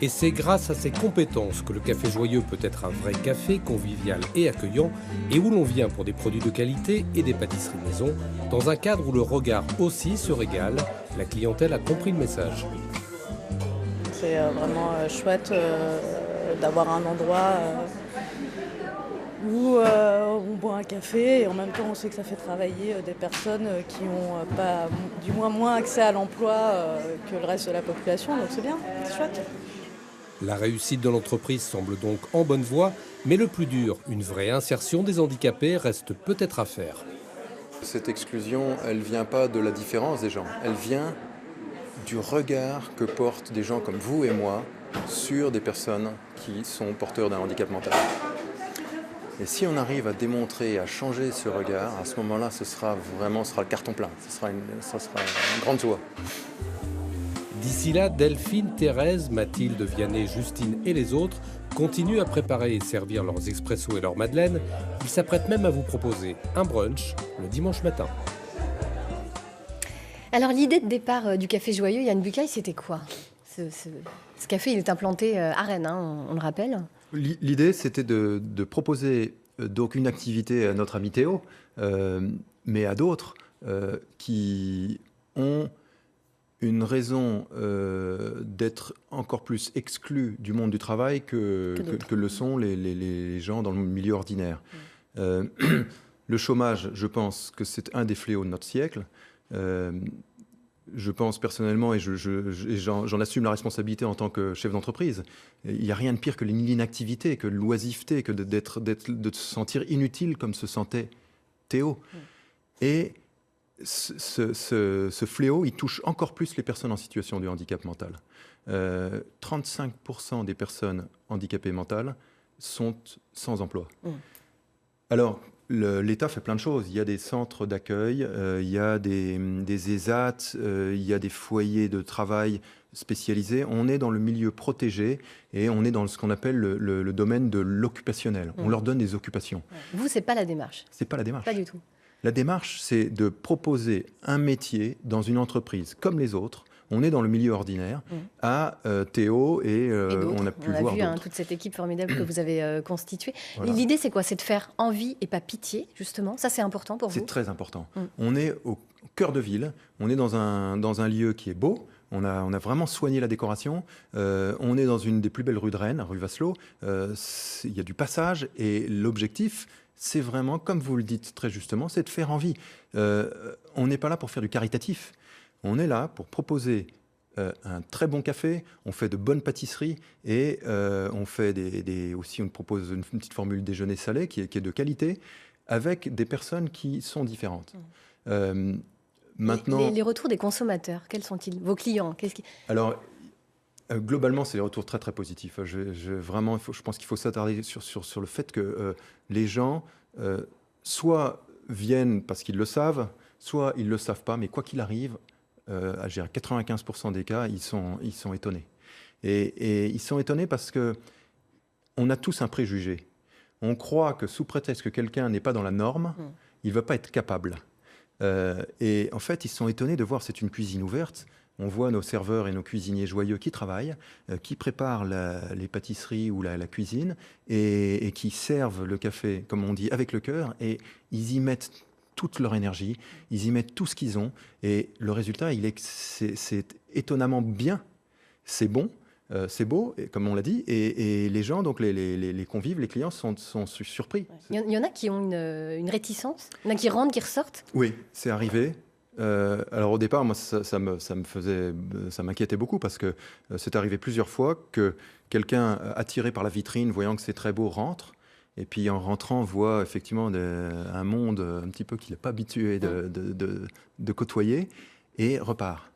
S11: Et c'est grâce à ces compétences que le Café Joyeux peut être un vrai café convivial et accueillant et où l'on vient pour des produits de qualité et des pâtisseries maison dans un cadre où le regard aussi se régale. La clientèle a compris le message.
S16: C'est vraiment chouette d'avoir un endroit où on boit un café et en même temps on sait que ça fait travailler des personnes qui n'ont pas, du moins accès à l'emploi que le reste de la population, donc c'est bien, c'est chouette.
S11: La réussite de l'entreprise semble donc en bonne voie, mais le plus dur, une vraie insertion des handicapés, reste peut-être à faire.
S2: Cette exclusion, elle ne vient pas de la différence des gens, elle vient du regard que portent des gens comme vous et moi sur des personnes qui sont porteurs d'un handicap mental. Et si on arrive à démontrer, à changer ce regard, à ce moment-là, ce sera le carton plein. Ce sera une grande joie.
S11: D'ici là, Delphine, Thérèse, Mathilde, Vianney, Justine et les autres continuent à préparer et servir leurs expressos et leurs madeleines. Ils s'apprêtent même à vous proposer un brunch le dimanche matin.
S1: Alors l'idée de départ du Café Joyeux, Yann Bucaille, c'était quoi ? Ce café, il est implanté à Rennes, on le rappelle.
S2: L'idée, c'était de proposer donc une activité à notre ami Théo, mais à d'autres qui ont une raison d'être encore plus exclus du monde du travail que le sont les gens dans le milieu ordinaire. Le chômage, je pense que c'est un des fléaux de notre siècle. je pense personnellement, et j'en assume la responsabilité en tant que chef d'entreprise, il n'y a rien de pire que l'inactivité, que l'oisiveté, que de se sentir inutile comme se sentait Théo. Et ce fléau, il touche encore plus les personnes en situation de handicap mental. 35% des personnes handicapées mentales sont sans emploi. Alors, l'État fait plein de choses. Il y a des centres d'accueil, il y a des ESAT, il y a des foyers de travail spécialisés. On est dans le milieu protégé et on est dans ce qu'on appelle le domaine de l'occupationnel. On leur donne des occupations.
S1: Vous, c'est pas la démarche?
S2: C'est pas la démarche.
S1: Pas du tout.
S2: La démarche, c'est de proposer un métier dans une entreprise comme les autres. On est dans le milieu ordinaire à Théo et on a pu voir
S1: vu toute cette équipe formidable que vous avez constituée. Voilà. L'idée, c'est quoi? C'est de faire envie et pas pitié, justement. Ça, c'est important pour vous?
S2: C'est très important. On est au cœur de ville. On est dans un lieu qui est beau. On a vraiment soigné la décoration. On est dans une des plus belles rues de Rennes, rue Vasselot. Il y a du passage et l'objectif, c'est vraiment, comme vous le dites très justement, c'est de faire envie. On n'est pas là pour faire du caritatif. On est là pour proposer un très bon café, on fait de bonnes pâtisseries et on fait aussi on propose une petite formule déjeuner salé qui est de qualité avec des personnes qui sont différentes.
S1: Maintenant, les retours des consommateurs, quels sont-ils? Vos clients,
S2: Alors, globalement, c'est des retours très très positifs. Vraiment, je pense qu'il faut s'attarder sur le fait que les gens soit viennent parce qu'ils le savent, soit ils ne le savent pas, mais quoi qu'il arrive, à 95% des cas, ils sont étonnés. Et ils sont étonnés parce qu'on a tous un préjugé. On croit que sous prétexte que quelqu'un n'est pas dans la norme, il ne va pas être capable. Et en fait, ils sont étonnés de voir, c'est une cuisine ouverte. On voit nos serveurs et nos cuisiniers joyeux qui travaillent, qui préparent les pâtisseries ou la cuisine et qui servent le café, comme on dit, avec le cœur. Et ils y mettent toute leur énergie, ils y mettent tout ce qu'ils ont. Et le résultat, c'est étonnamment bien, c'est bon, c'est beau, comme on l'a dit. Et les gens, donc les convives, les clients sont surpris.
S1: Il y en a qui ont une réticence? Il y en a qui rentrent, qui ressortent?
S2: Oui, c'est arrivé. Alors au départ, moi, ça m'inquiétait beaucoup parce que c'est arrivé plusieurs fois que quelqu'un attiré par la vitrine, voyant que c'est très beau, rentre. Et puis en rentrant, voit effectivement un monde un petit peu qu'il n'est pas habitué de côtoyer et repart.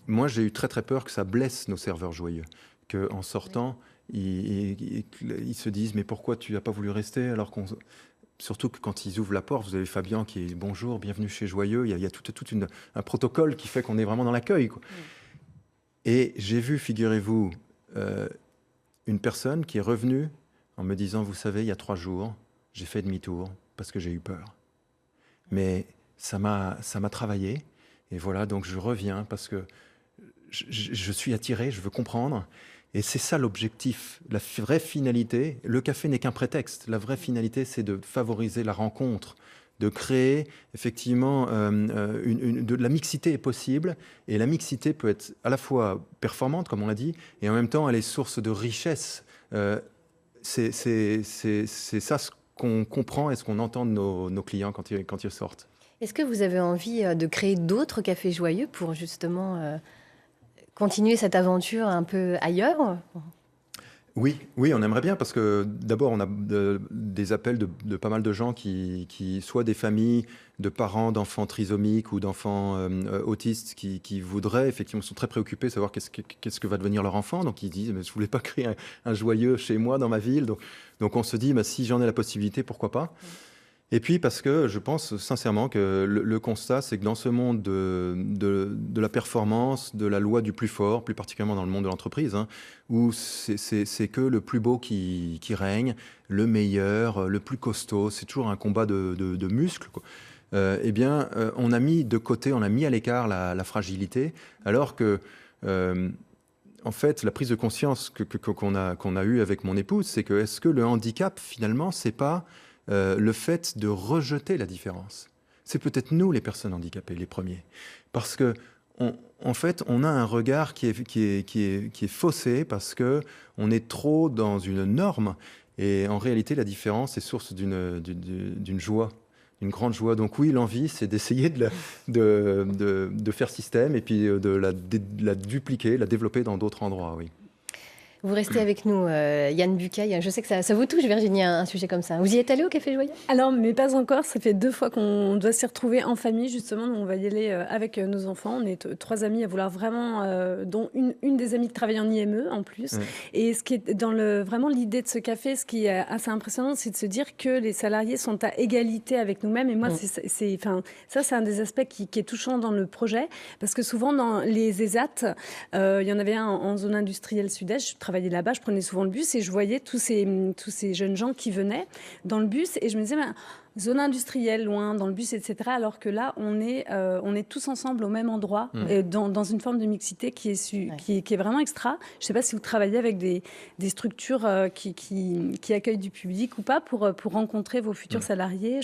S2: Moi, j'ai eu très très peur que ça blesse nos serveurs joyeux, qu'en sortant, ils se disent « mais pourquoi tu n'as pas voulu rester ?» alors qu'on... Surtout que quand ils ouvrent la porte, vous avez Fabien qui est « bonjour, bienvenue chez Joyeux ». Il y a tout un protocole qui fait qu'on est vraiment dans l'accueil. Et j'ai vu, figurez-vous, une personne qui est revenue en me disant « vous savez, il y a 3 jours, j'ai fait demi-tour parce que j'ai eu peur. Mais ça m'a travaillé et voilà, donc je reviens parce que je suis attiré, je veux comprendre. » Et c'est ça l'objectif, la vraie finalité. Le café n'est qu'un prétexte. La vraie finalité, c'est de favoriser la rencontre, de créer effectivement de la mixité est possible. Et la mixité peut être à la fois performante, comme on l'a dit, et en même temps, elle est source de richesse. C'est ça ce qu'on comprend et ce qu'on entend de nos clients quand ils sortent.
S1: Est-ce que vous avez envie de créer d'autres cafés joyeux pour justement... continuer cette aventure un peu ailleurs?
S2: Oui, on aimerait bien parce que d'abord on a des appels de pas mal de gens qui soit des familles de parents d'enfants trisomiques ou d'enfants autistes qui voudraient, effectivement, sont très préoccupés de savoir qu'est-ce que va devenir leur enfant. Donc ils disent, mais je voulais pas créer un joyeux chez moi dans ma ville. Donc on se dit, si j'en ai la possibilité, pourquoi pas? Et puis parce que je pense sincèrement que le constat, c'est que dans ce monde de la performance, de la loi du plus fort, plus particulièrement dans le monde de l'entreprise, où c'est que le plus beau qui règne, le meilleur, le plus costaud, c'est toujours un combat de muscles, quoi. Eh bien, on a mis de côté, on a mis à l'écart la fragilité, alors que... en fait, la prise de conscience qu'on a eue avec mon épouse, c'est que est-ce que le handicap, finalement, c'est pas... le fait de rejeter la différence. C'est peut-être nous, les personnes handicapées, les premiers. Parce que, en fait, on a un regard qui est faussé parce qu'on est trop dans une norme. Et en réalité, la différence est source d'une joie une grande joie. Donc oui, l'envie, c'est d'essayer de faire système et puis de la dupliquer, la développer dans d'autres endroits, oui.
S1: Vous restez avec nous, Yann Bucaille. Je sais que ça vous touche, Virginie, un sujet comme ça. Vous y êtes allée au Café Joyeux ?
S3: Alors, mais pas encore. Ça fait 2 fois qu'on doit s'y retrouver en famille, justement. On va y aller avec nos enfants. On est 3 amis à vouloir vraiment, dont une des amies qui travaille en IME en plus. Et ce qui est vraiment l'idée de ce café, ce qui est assez impressionnant, c'est de se dire que les salariés sont à égalité avec nous-mêmes. Et moi, ça, c'est un des aspects qui est touchant dans le projet. Parce que souvent, dans les ESAT, il y en avait un en zone industrielle sud-est. Je travaillais là-bas, je prenais souvent le bus et je voyais tous ces jeunes gens qui venaient dans le bus et je me disais, zone industrielle, loin, dans le bus, etc. Alors que là, on est tous ensemble au même endroit, dans une forme de mixité qui est vraiment extra. Je ne sais pas si vous travaillez avec des structures qui accueillent du public ou pas pour rencontrer vos futurs salariés.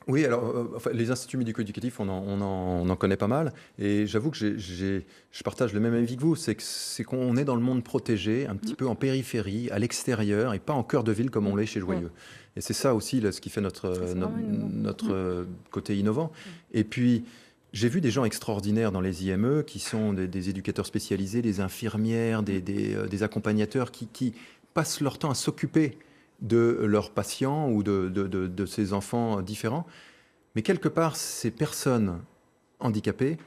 S2: Oui, alors les instituts médico-éducatifs, on en connaît pas mal. Et j'avoue que je partage le même avis que vous. C'est qu'on est dans le monde protégé, un petit peu en périphérie, à l'extérieur, et pas en cœur de ville comme on l'est chez Joyeux. Et c'est ça aussi ce qui fait notre côté innovant. Et puis, j'ai vu des gens extraordinaires dans les IME qui sont des éducateurs spécialisés, des infirmières, des accompagnateurs qui passent leur temps à s'occuper de leurs patients ou de ces enfants différents. Mais quelque part, ces personnes handicapées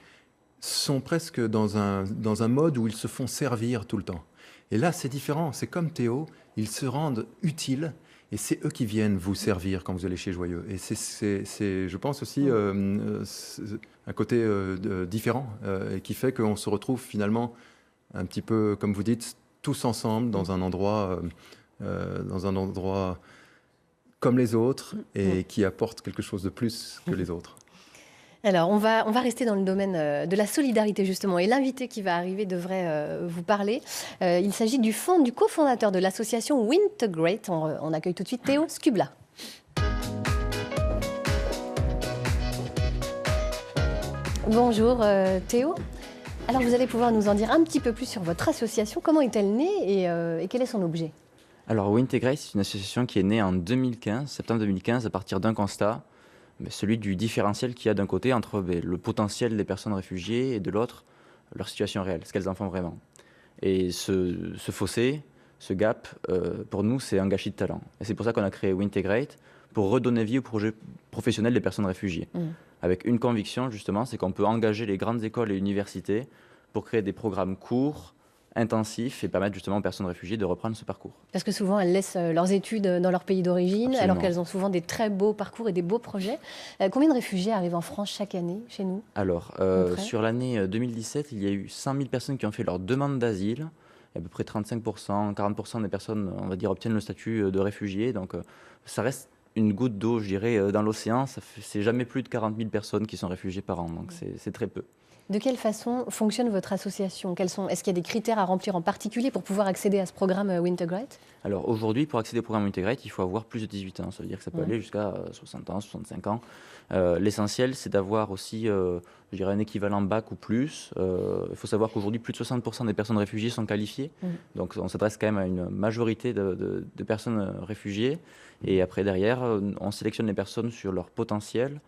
S2: sont presque dans un mode où ils se font servir tout le temps. Et là, c'est différent. C'est comme Théo, ils se rendent utiles et c'est eux qui viennent vous servir quand vous allez chez Joyeux. Et c'est je pense aussi, un côté différent et qui fait qu'on se retrouve finalement un petit peu, comme vous dites, tous ensemble dans un endroit comme les autres et qui apporte quelque chose de plus que les autres.
S1: Alors, on va rester dans le domaine de la solidarité, justement. Et l'invité qui va arriver devrait vous parler. Il s'agit du cofondateur de l'association Wintegrate. On accueille tout de suite Théo Skubla. Bonjour Théo. Alors, vous allez pouvoir nous en dire un petit peu plus sur votre association. Comment est-elle née et quel est son objet ?
S17: Alors, Wintegrate, c'est une association qui est née en 2015, septembre 2015, à partir d'un constat, celui du différentiel qu'il y a d'un côté entre le potentiel des personnes réfugiées et de l'autre, leur situation réelle, ce qu'elles en font vraiment. Et ce fossé, ce gap, pour nous, c'est un gâchis de talent. Et c'est pour ça qu'on a créé Wintegrate, pour redonner vie au projet professionnel des personnes réfugiées. Avec une conviction, justement, c'est qu'on peut engager les grandes écoles et universités pour créer des programmes courts, intensif et permettre justement aux personnes réfugiées de reprendre ce parcours.
S1: Parce que souvent, elles laissent leurs études dans leur pays d'origine, absolument, alors qu'elles ont souvent des très beaux parcours et des beaux projets. Combien de réfugiés arrivent en France chaque année, chez nous ?
S17: Alors, sur l'année 2017, il y a eu 100 000 personnes qui ont fait leur demande d'asile. À peu près 35%, 40% des personnes, on va dire, obtiennent le statut de réfugié. Donc, ça reste une goutte d'eau, je dirais, dans l'océan. C'est jamais plus de 40 000 personnes qui sont réfugiées par an. Donc, c'est très peu.
S1: De quelle façon fonctionne votre association ? Est-ce qu'il y a des critères à remplir en particulier pour pouvoir accéder à ce programme Wintegrate ?
S17: Alors aujourd'hui, pour accéder au programme Wintegrate, il faut avoir plus de 18 ans. Ça veut dire que ça peut aller jusqu'à 60 ans, 65 ans. L'essentiel, c'est d'avoir aussi, je dirais, un équivalent bac ou plus. Il faut savoir qu'aujourd'hui, plus de 60% des personnes réfugiées sont qualifiées. Donc on s'adresse quand même à une majorité de personnes réfugiées. Et après, derrière, on sélectionne les personnes sur leur potentiel,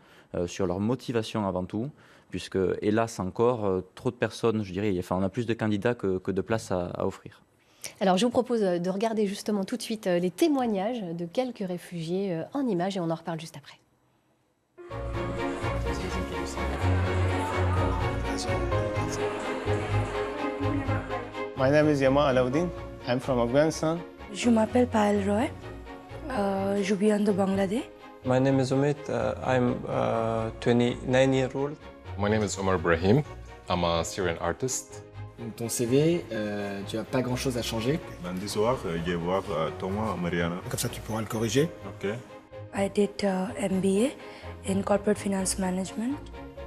S17: sur leur motivation avant tout. Puisque, hélas encore, trop de personnes, je dirais, on a plus de candidats que de places à offrir.
S1: Alors, je vous propose de regarder justement tout de suite les témoignages de quelques réfugiés en images et on en reparle juste après.
S18: My name is Yama Alauddin. I'm from Afghanistan.
S19: Je m'appelle Pael Roy. Je viens de Bangladesh.
S20: My name is Umit. I'm 29 years old.
S21: My name is Omar Brahim. I'm a Syrian artist.
S22: Donc ton CV, tu n'as pas grand-chose à changer.
S23: Lundi soir, je vais voir Thomas Mariana.
S22: Comme ça, tu pourras le corriger.
S23: Ok.
S19: I did MBA in corporate finance management.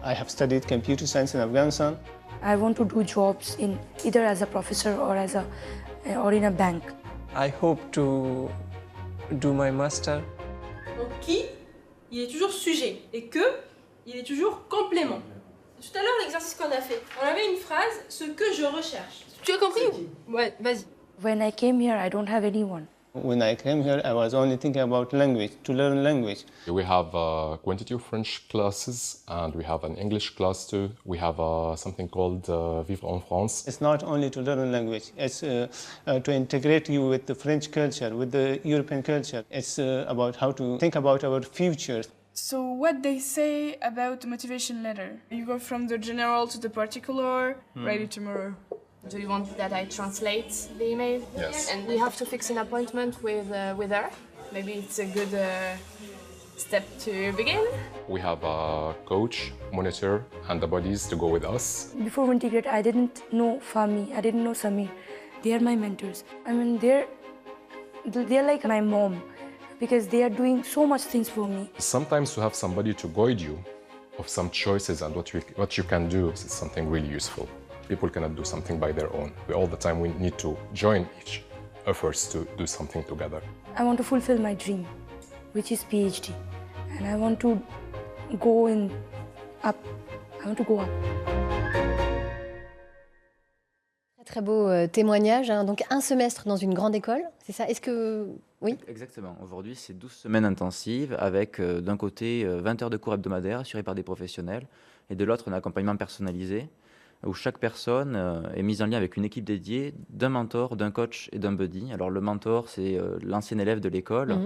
S18: I have studied computer science in Afghanistan.
S19: I want to do jobs in either as a professor or in a bank.
S20: I hope to do my master.
S24: Donc qui, il est toujours sujet et que, il est toujours complément. Tout à l'heure, l'exercice qu'on a fait, on avait une phrase, ce que je recherche. Tu as compris ou... Ouais, vas-y.
S19: When I came here, I don't have anyone.
S18: When I came here, I was only thinking about language, to learn language.
S21: We have a quantity of French classes and we have an English class too. We have something called Vivre en France.
S18: It's not only to learn language, it's to integrate you with the French culture, with the European culture. It's about how to think about our future.
S5: So what they say about the motivation letter? You go from the general to the particular, ready tomorrow.
S6: Do you want that I translate the email?
S21: Yes.
S6: And we have to fix an appointment with her. Maybe it's a good step to begin.
S21: We have a coach, monitor, and the buddies to go with us.
S19: Before Wintegrate, I didn't know Fahmi, I didn't know Samir. They are my mentors. I mean, they're like my mom because they are doing so much things for me.
S21: Sometimes to have somebody to guide you of some choices and what you can do is something really useful. People cannot do something by their own. All the time we need to join each efforts to do something together.
S19: I want to fulfill my dream, which is PhD. And I want to go up. I want to go up.
S1: Très beau témoignage. Hein. Donc un semestre dans une grande école, c'est ça? Est-ce que... Oui.
S17: Exactement. Aujourd'hui, c'est 12 semaines intensives avec d'un côté 20 heures de cours hebdomadaires assurées par des professionnels et de l'autre un accompagnement personnalisé où chaque personne est mise en lien avec une équipe dédiée d'un mentor, d'un coach et d'un buddy. Alors le mentor, c'est l'ancien élève de l'école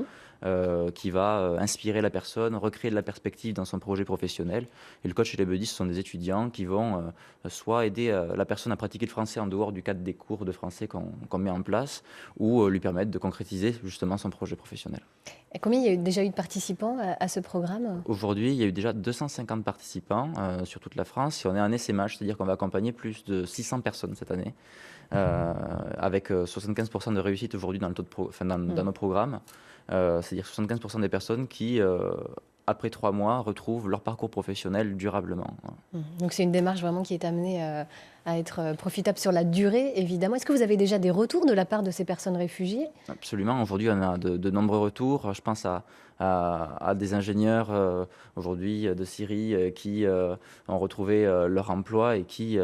S17: qui va inspirer la personne, recréer de la perspective dans son projet professionnel. Et le coach et les buddies, ce sont des étudiants qui vont soit aider la personne à pratiquer le français en dehors du cadre des cours de français qu'on met en place ou lui permettre de concrétiser justement son projet professionnel.
S1: Et combien il y a déjà eu de participants à ce programme?
S17: Aujourd'hui, il y a eu déjà 250 participants sur toute la France. Et on est un SMH, c'est-à-dire qu'on va accompagner plus de 600 personnes cette année, avec 75% de réussite aujourd'hui dans, dans nos programmes. C'est-à-dire 75% des personnes qui, après 3 mois, retrouvent leur parcours professionnel durablement.
S1: Donc c'est une démarche vraiment qui est amenée à être profitable sur la durée, évidemment. Est-ce que vous avez déjà des retours de la part de ces personnes réfugiées?
S17: Absolument. Aujourd'hui, on a de nombreux retours. Je pense à des ingénieurs aujourd'hui de Syrie qui ont retrouvé leur emploi et qui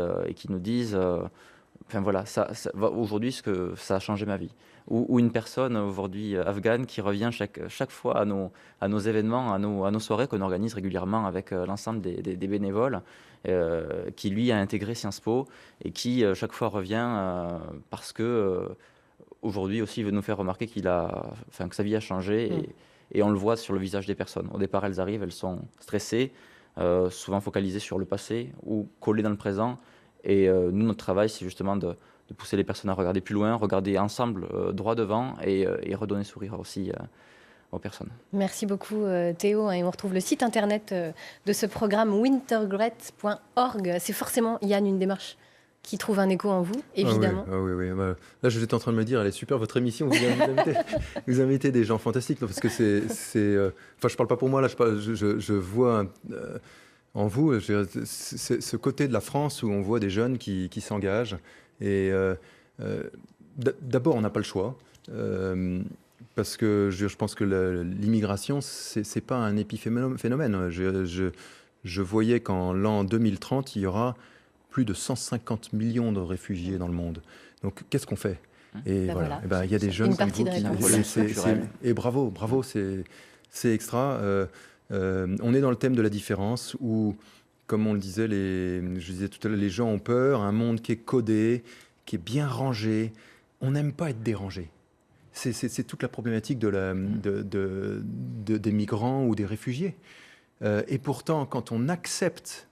S17: nous disent... Enfin voilà, aujourd'hui, ça a changé ma vie. Ou une personne aujourd'hui afghane qui revient chaque fois à nos événements, à nos soirées qu'on organise régulièrement avec l'ensemble des bénévoles, qui lui a intégré Sciences Po et qui chaque fois revient parce que aujourd'hui aussi il veut nous faire remarquer que sa vie a changé et on le voit sur le visage des personnes. Au départ, elles arrivent, elles sont stressées, souvent focalisées sur le passé ou collées dans le présent. Et nous, notre travail, c'est justement de pousser les personnes à regarder plus loin, regarder ensemble droit devant et redonner sourire aussi aux personnes.
S1: Merci beaucoup Théo. Et on retrouve le site internet de ce programme wintergrate.org. C'est forcément, Yann, une démarche qui trouve un écho en vous, évidemment.
S2: Oui. Bah, là, je suis en train de me dire, elle est super, votre émission, vous invitez des gens fantastiques. Parce que enfin, je ne parle pas pour moi, là, je vois... en vous, ce côté de la France où on voit des jeunes qui s'engagent. Et d'abord, on n'a pas le choix. Parce que je pense que l'immigration, ce n'est pas un épiphénomène. Je voyais qu'en l'an 2030, il y aura plus de 150 millions de réfugiés dans le monde. Donc, qu'est-ce qu'on fait? Et voilà. Il y a des jeunes comme vous et bravo, c'est extra. On est dans le thème de la différence où, comme on le disait, je disais tout à l'heure, les gens ont peur, un monde qui est codé, qui est bien rangé. On n'aime pas être dérangé. C'est toute la problématique des migrants ou des réfugiés. Et pourtant, quand on accepte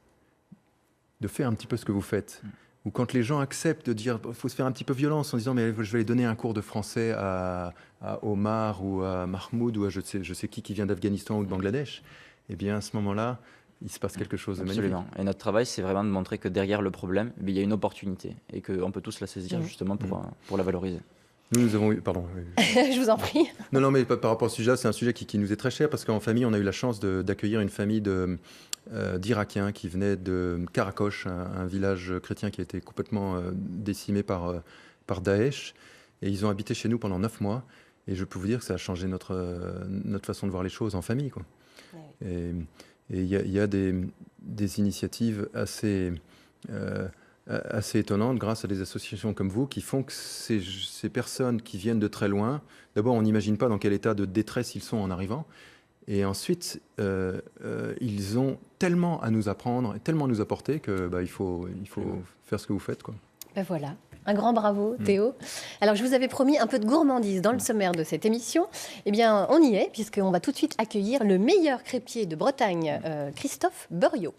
S2: de faire un petit peu ce que vous faites, ou quand les gens acceptent de dire qu'il faut se faire un petit peu violence en disant mais je vais aller donner un cours de français à Omar ou à Mahmoud ou à je sais qui vient d'Afghanistan ou de Bangladesh, eh bien à ce moment-là, il se passe quelque chose de magnifique.
S17: Absolument. Et notre travail, c'est vraiment de montrer que derrière le problème, il y a une opportunité et qu'on peut tous la saisir justement pour la valoriser.
S2: Nous avons eu... Pardon.
S1: Je vous en prie.
S2: Non, mais par rapport au sujet, c'est un sujet qui nous est très cher parce qu'en famille, on a eu la chance d'accueillir une famille d'Irakiens qui venaient de Karakosh, un village chrétien qui a été complètement décimé par Daesh. Et ils ont habité chez nous pendant 9 mois. Et je peux vous dire que ça a changé notre façon de voir les choses en famille, quoi. Ouais. Et il y a des initiatives assez assez étonnante grâce à des associations comme vous qui font que ces personnes qui viennent de très loin, d'abord on n'imagine pas dans quel état de détresse ils sont en arrivant, et ensuite ils ont tellement à nous apprendre et tellement à nous apporter que il faut faire ce que vous faites, quoi.
S1: Ben voilà. Un grand bravo, Théo. Alors, je vous avais promis un peu de gourmandise dans le sommaire de cette émission. Eh bien, on y est, puisqu'on va tout de suite accueillir le meilleur crêpier de Bretagne, Christophe Beuriot.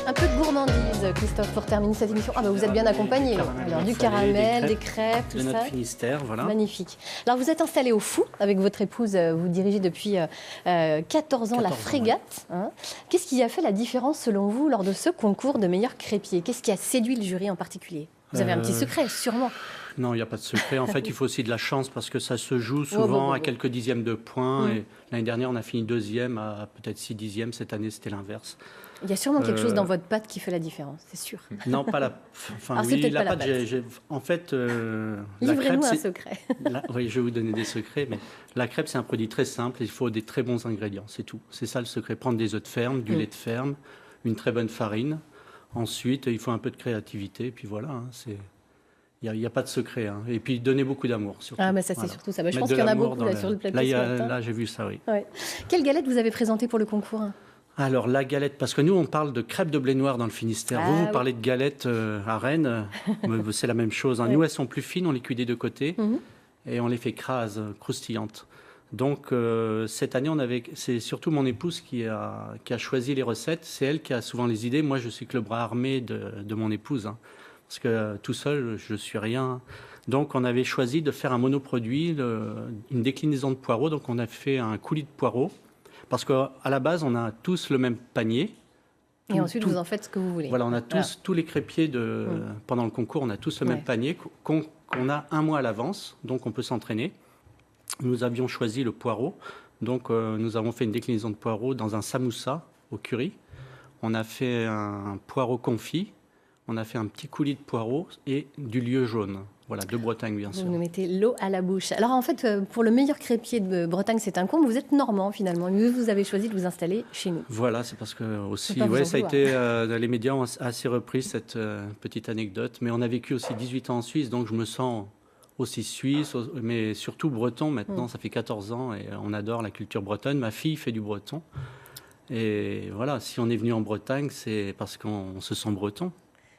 S1: Un peu de gourmandise, Christophe, pour terminer cette émission. Ah, vous êtes bien accompagné. Alors, du caramel, des crêpes, tout ça.
S7: De notre Finistère, voilà.
S1: Magnifique. Alors, vous êtes installé au Fou avec votre épouse. Vous dirigez depuis 14 ans la Frégate. Hein. Qu'est-ce qui a fait la différence, selon vous, lors de ce concours de meilleur crêpier? Qu'est-ce qui a séduit le jury en particulier? Vous avez un petit secret, sûrement.
S7: Non, il n'y a pas de secret. En fait, il faut aussi de la chance parce que ça se joue souvent à quelques dixièmes de points. Et l'année dernière, on a fini 2e à peut-être 6 dixièmes. Cette année, c'était l'inverse.
S1: Il y a sûrement quelque chose dans votre pâte qui fait la différence, c'est sûr.
S7: Non, pas la... Enfin, oui, la pâte, en fait...
S1: Livrez-nous un secret.
S7: Oui, je vais vous donner des secrets, mais la crêpe, c'est un produit très simple. Il faut des très bons ingrédients, c'est tout. C'est ça le secret. Prendre des œufs de ferme, du lait de ferme, une très bonne farine. Ensuite, il faut un peu de créativité, puis voilà, hein, c'est... Il n'y a pas de secret. Hein. Et puis, donner beaucoup d'amour, surtout.
S1: Ah, mais ça, c'est surtout ça. Je pense qu'il y en a beaucoup là, sur le plateau.
S7: Là, j'ai vu ça, oui.
S1: Ouais. Quelle galette vous avez présentée pour le concours?
S7: Alors, la galette, parce que nous, on parle de crêpes de blé noir dans le Finistère. Vous parlez de galettes à Rennes, c'est la même chose. Hein. Nous, elles sont plus fines, on les cuit des deux côtés et on les fait crases, croustillantes. Donc, cette année, c'est surtout mon épouse qui a choisi les recettes. C'est elle qui a souvent les idées. Moi, je suis que le bras armé de mon épouse. Hein, parce que tout seul, je ne suis rien. Donc, on avait choisi de faire un monoproduit, une déclinaison de poireaux. Donc, on a fait un coulis de poireaux. Parce qu'à la base, on a tous le même panier.
S1: Et ensuite, vous en faites ce que vous voulez.
S7: Voilà, on a tous les crépiers pendant le concours, on a tous le même panier qu'on a un mois à l'avance, donc on peut s'entraîner. Nous avions choisi le poireau, donc nous avons fait une déclinaison de poireau dans un samoussa au curry. On a fait un poireau confit, on a fait un petit coulis de poireau et du lieu jaune. Voilà, de Bretagne, bien sûr.
S1: Vous nous mettez l'eau à la bouche. Alors, en fait, pour le meilleur crêpier de Bretagne, c'est un comble. Vous êtes normand, finalement. Vous avez choisi de vous installer chez nous.
S7: Voilà, c'est parce que aussi, ça a été... les médias ont assez repris cette petite anecdote. Mais on a vécu aussi 18 ans en Suisse, donc je me sens aussi suisse, mais surtout breton maintenant. Ça fait 14 ans et on adore la culture bretonne. Ma fille fait du breton. Et voilà, si on est venu en Bretagne, c'est parce qu'on se sent breton.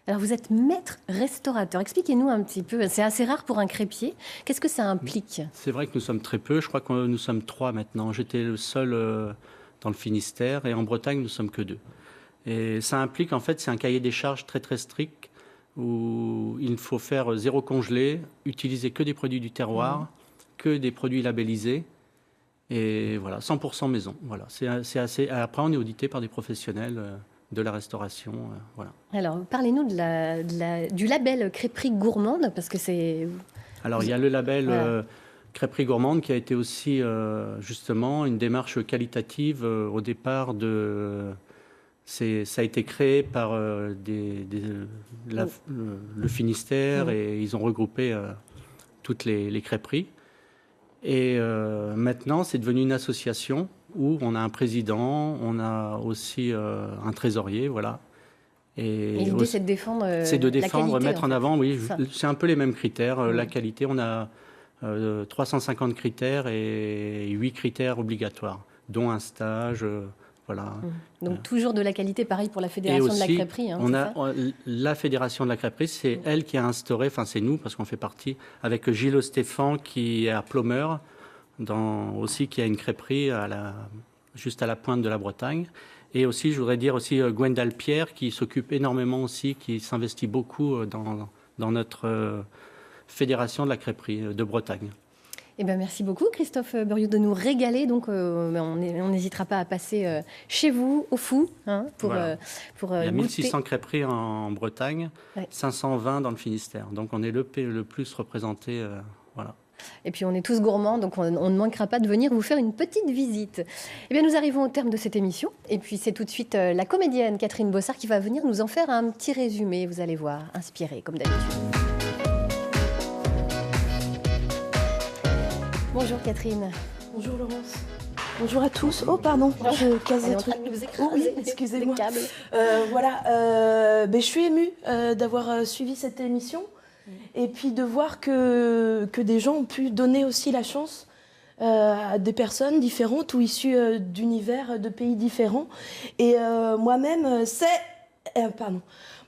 S1: Alors, vous êtes maître restaurateur. Expliquez-nous un petit peu. C'est assez rare pour un crêpier. Qu'est-ce que ça implique?
S7: C'est vrai que nous sommes très peu. Je crois que nous sommes 3 maintenant. J'étais le seul dans le Finistère et en Bretagne, nous sommes que 2. Et ça implique, en fait, c'est un cahier des charges très, très strict où il faut faire 0 congelé, utiliser que des produits du terroir, que des produits labellisés. Et voilà, 100% maison. Voilà, c'est assez... Après, on est audité par des professionnels... de la restauration, voilà.
S1: Alors, parlez-nous du label Crêperie Gourmande, parce que c'est...
S7: Alors, il y a le label Crêperie Gourmande qui a été aussi, justement, une démarche qualitative au départ de... Ça a été créé par le Finistère et ils ont regroupé toutes les crêperies. Et maintenant, c'est devenu une association où on a un président, on a aussi un trésorier, voilà.
S1: Et l'idée, c'est de défendre
S7: c'est de défendre,
S1: la qualité,
S7: mettre en avant, oui, c'est un peu les mêmes critères. La qualité, on a 350 critères et 8 critères obligatoires, dont un stage, voilà.
S1: Donc toujours de la qualité, pareil pour la Fédération de la crêperie. Hein,
S7: la Fédération de la crêperie, c'est elle qui a instauré, enfin c'est nous, parce qu'on fait partie, avec Gilles Stéphane qui est à Plomeur, aussi qui a une crêperie juste à la pointe de la Bretagne. Et aussi, je voudrais dire aussi Gwendal Pierre qui s'occupe énormément aussi, qui s'investit beaucoup dans notre Fédération de la crêperie de Bretagne.
S1: Eh ben, merci beaucoup Christophe Beuriot de nous régaler. Donc on n'hésitera pas à passer chez vous, au Fou. Hein, pour
S7: Il y a 1600 crêperies en Bretagne, 520 dans le Finistère. Donc on est le plus représenté. Voilà.
S1: Et puis on est tous gourmands, donc on ne manquera pas de venir vous faire une petite visite. Eh bien, nous arrivons au terme de cette émission. Et puis c'est tout de suite la comédienne Catherine Bossard qui va venir nous en faire un petit résumé, vous allez voir, inspiré comme d'habitude. Bonjour Catherine.
S8: Bonjour Laurence.
S4: Bonjour à tous. Oh pardon, je casse des trucs. Oh oui, excusez-moi. Voilà, je suis émue d'avoir suivi cette émission et puis de voir que des gens ont pu donner aussi la chance à des personnes différentes ou issues d'univers, de pays différents. Et moi-même,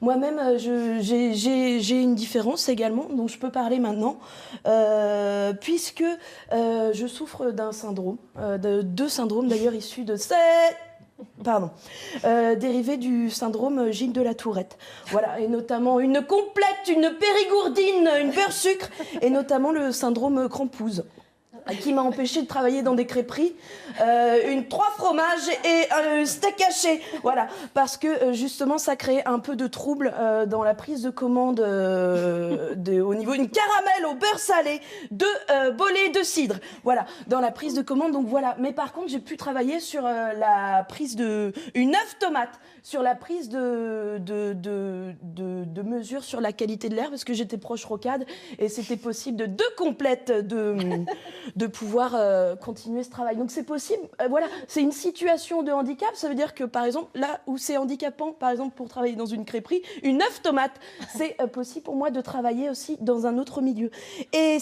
S4: Moi-même, j'ai une différence également, dont je peux parler maintenant, puisque je souffre d'un syndrome, de deux syndromes d'ailleurs issus de dérivé du syndrome Gilles de la Tourette. Voilà, et notamment une périgourdine, une beurre sucre, et notamment le syndrome crampouze, qui m'a empêché de travailler dans des crêperies, 3 fromages et un steak haché. Voilà, parce que justement ça crée un peu de trouble dans la prise de commande au niveau d'une caramel au beurre salé, 2 bolets de cidre. Voilà, dans la prise de commande, donc voilà. Mais par contre, j'ai pu travailler sur la prise une œuf tomate, sur la prise de mesures sur la qualité de l'air, parce que j'étais proche rocade et c'était possible de 2 complètes de pouvoir continuer ce travail. Donc c'est possible, voilà, c'est une situation de handicap, ça veut dire que par exemple, là où c'est handicapant, par exemple pour travailler dans une crêperie, une œuf tomate, c'est possible pour moi de travailler aussi dans un autre milieu. Et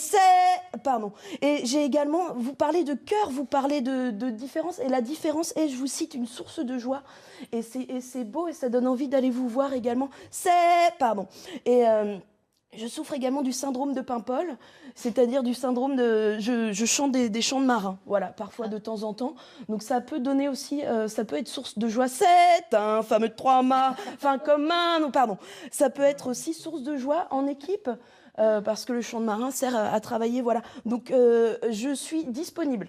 S4: et j'ai également, vous parlez de cœur, vous parlez de différence, et la différence est, je vous cite, une source de joie, et c'est beau et ça donne envie d'aller vous voir également. Je souffre également du syndrome de Paimpol, c'est-à-dire du syndrome je chante des chants de marins, voilà, parfois de temps en temps. Donc ça peut donner aussi, ça peut être source de joie. C'est un fameux 3 mâts, ça peut être aussi source de joie en équipe, parce que le chant de marin sert à travailler, voilà. Donc je suis disponible.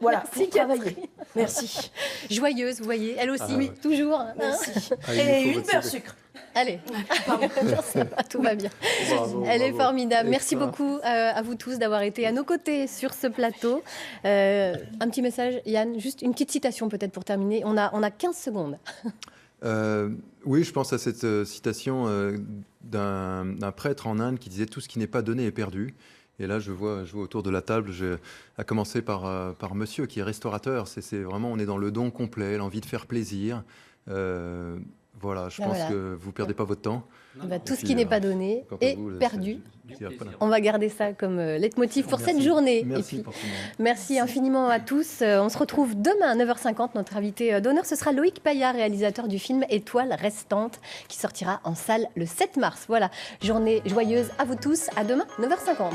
S4: Voilà, pour travailler. Merci.
S1: Joyeuse, vous voyez, elle aussi, oui, toujours.
S4: Merci. Et une beurre sucre.
S1: Allez, tout va bien. Elle est formidable. Merci beaucoup à vous tous d'avoir été à nos côtés sur ce plateau. Un petit message, Yann, juste une petite citation peut-être pour terminer. On a 15 secondes.
S2: Oui, je pense à cette citation d'un prêtre en Inde qui disait « Tout ce qui n'est pas donné est perdu ». Et là, je vois autour de la table, à commencer par monsieur qui est restaurateur. C'est vraiment, on est dans le don complet, l'envie de faire plaisir. Voilà, je pense que vous ne perdez pas votre temps.
S1: Tout ce qui n'est pas donné est perdu. On va garder ça comme leitmotiv pour cette journée. Merci infiniment à tous. On se retrouve demain à 9h50. Notre invité d'honneur, ce sera Loïc Paillard, réalisateur du film Étoile restante, qui sortira en salle le 7 mars. Voilà, journée joyeuse à vous tous. À demain, 9h50.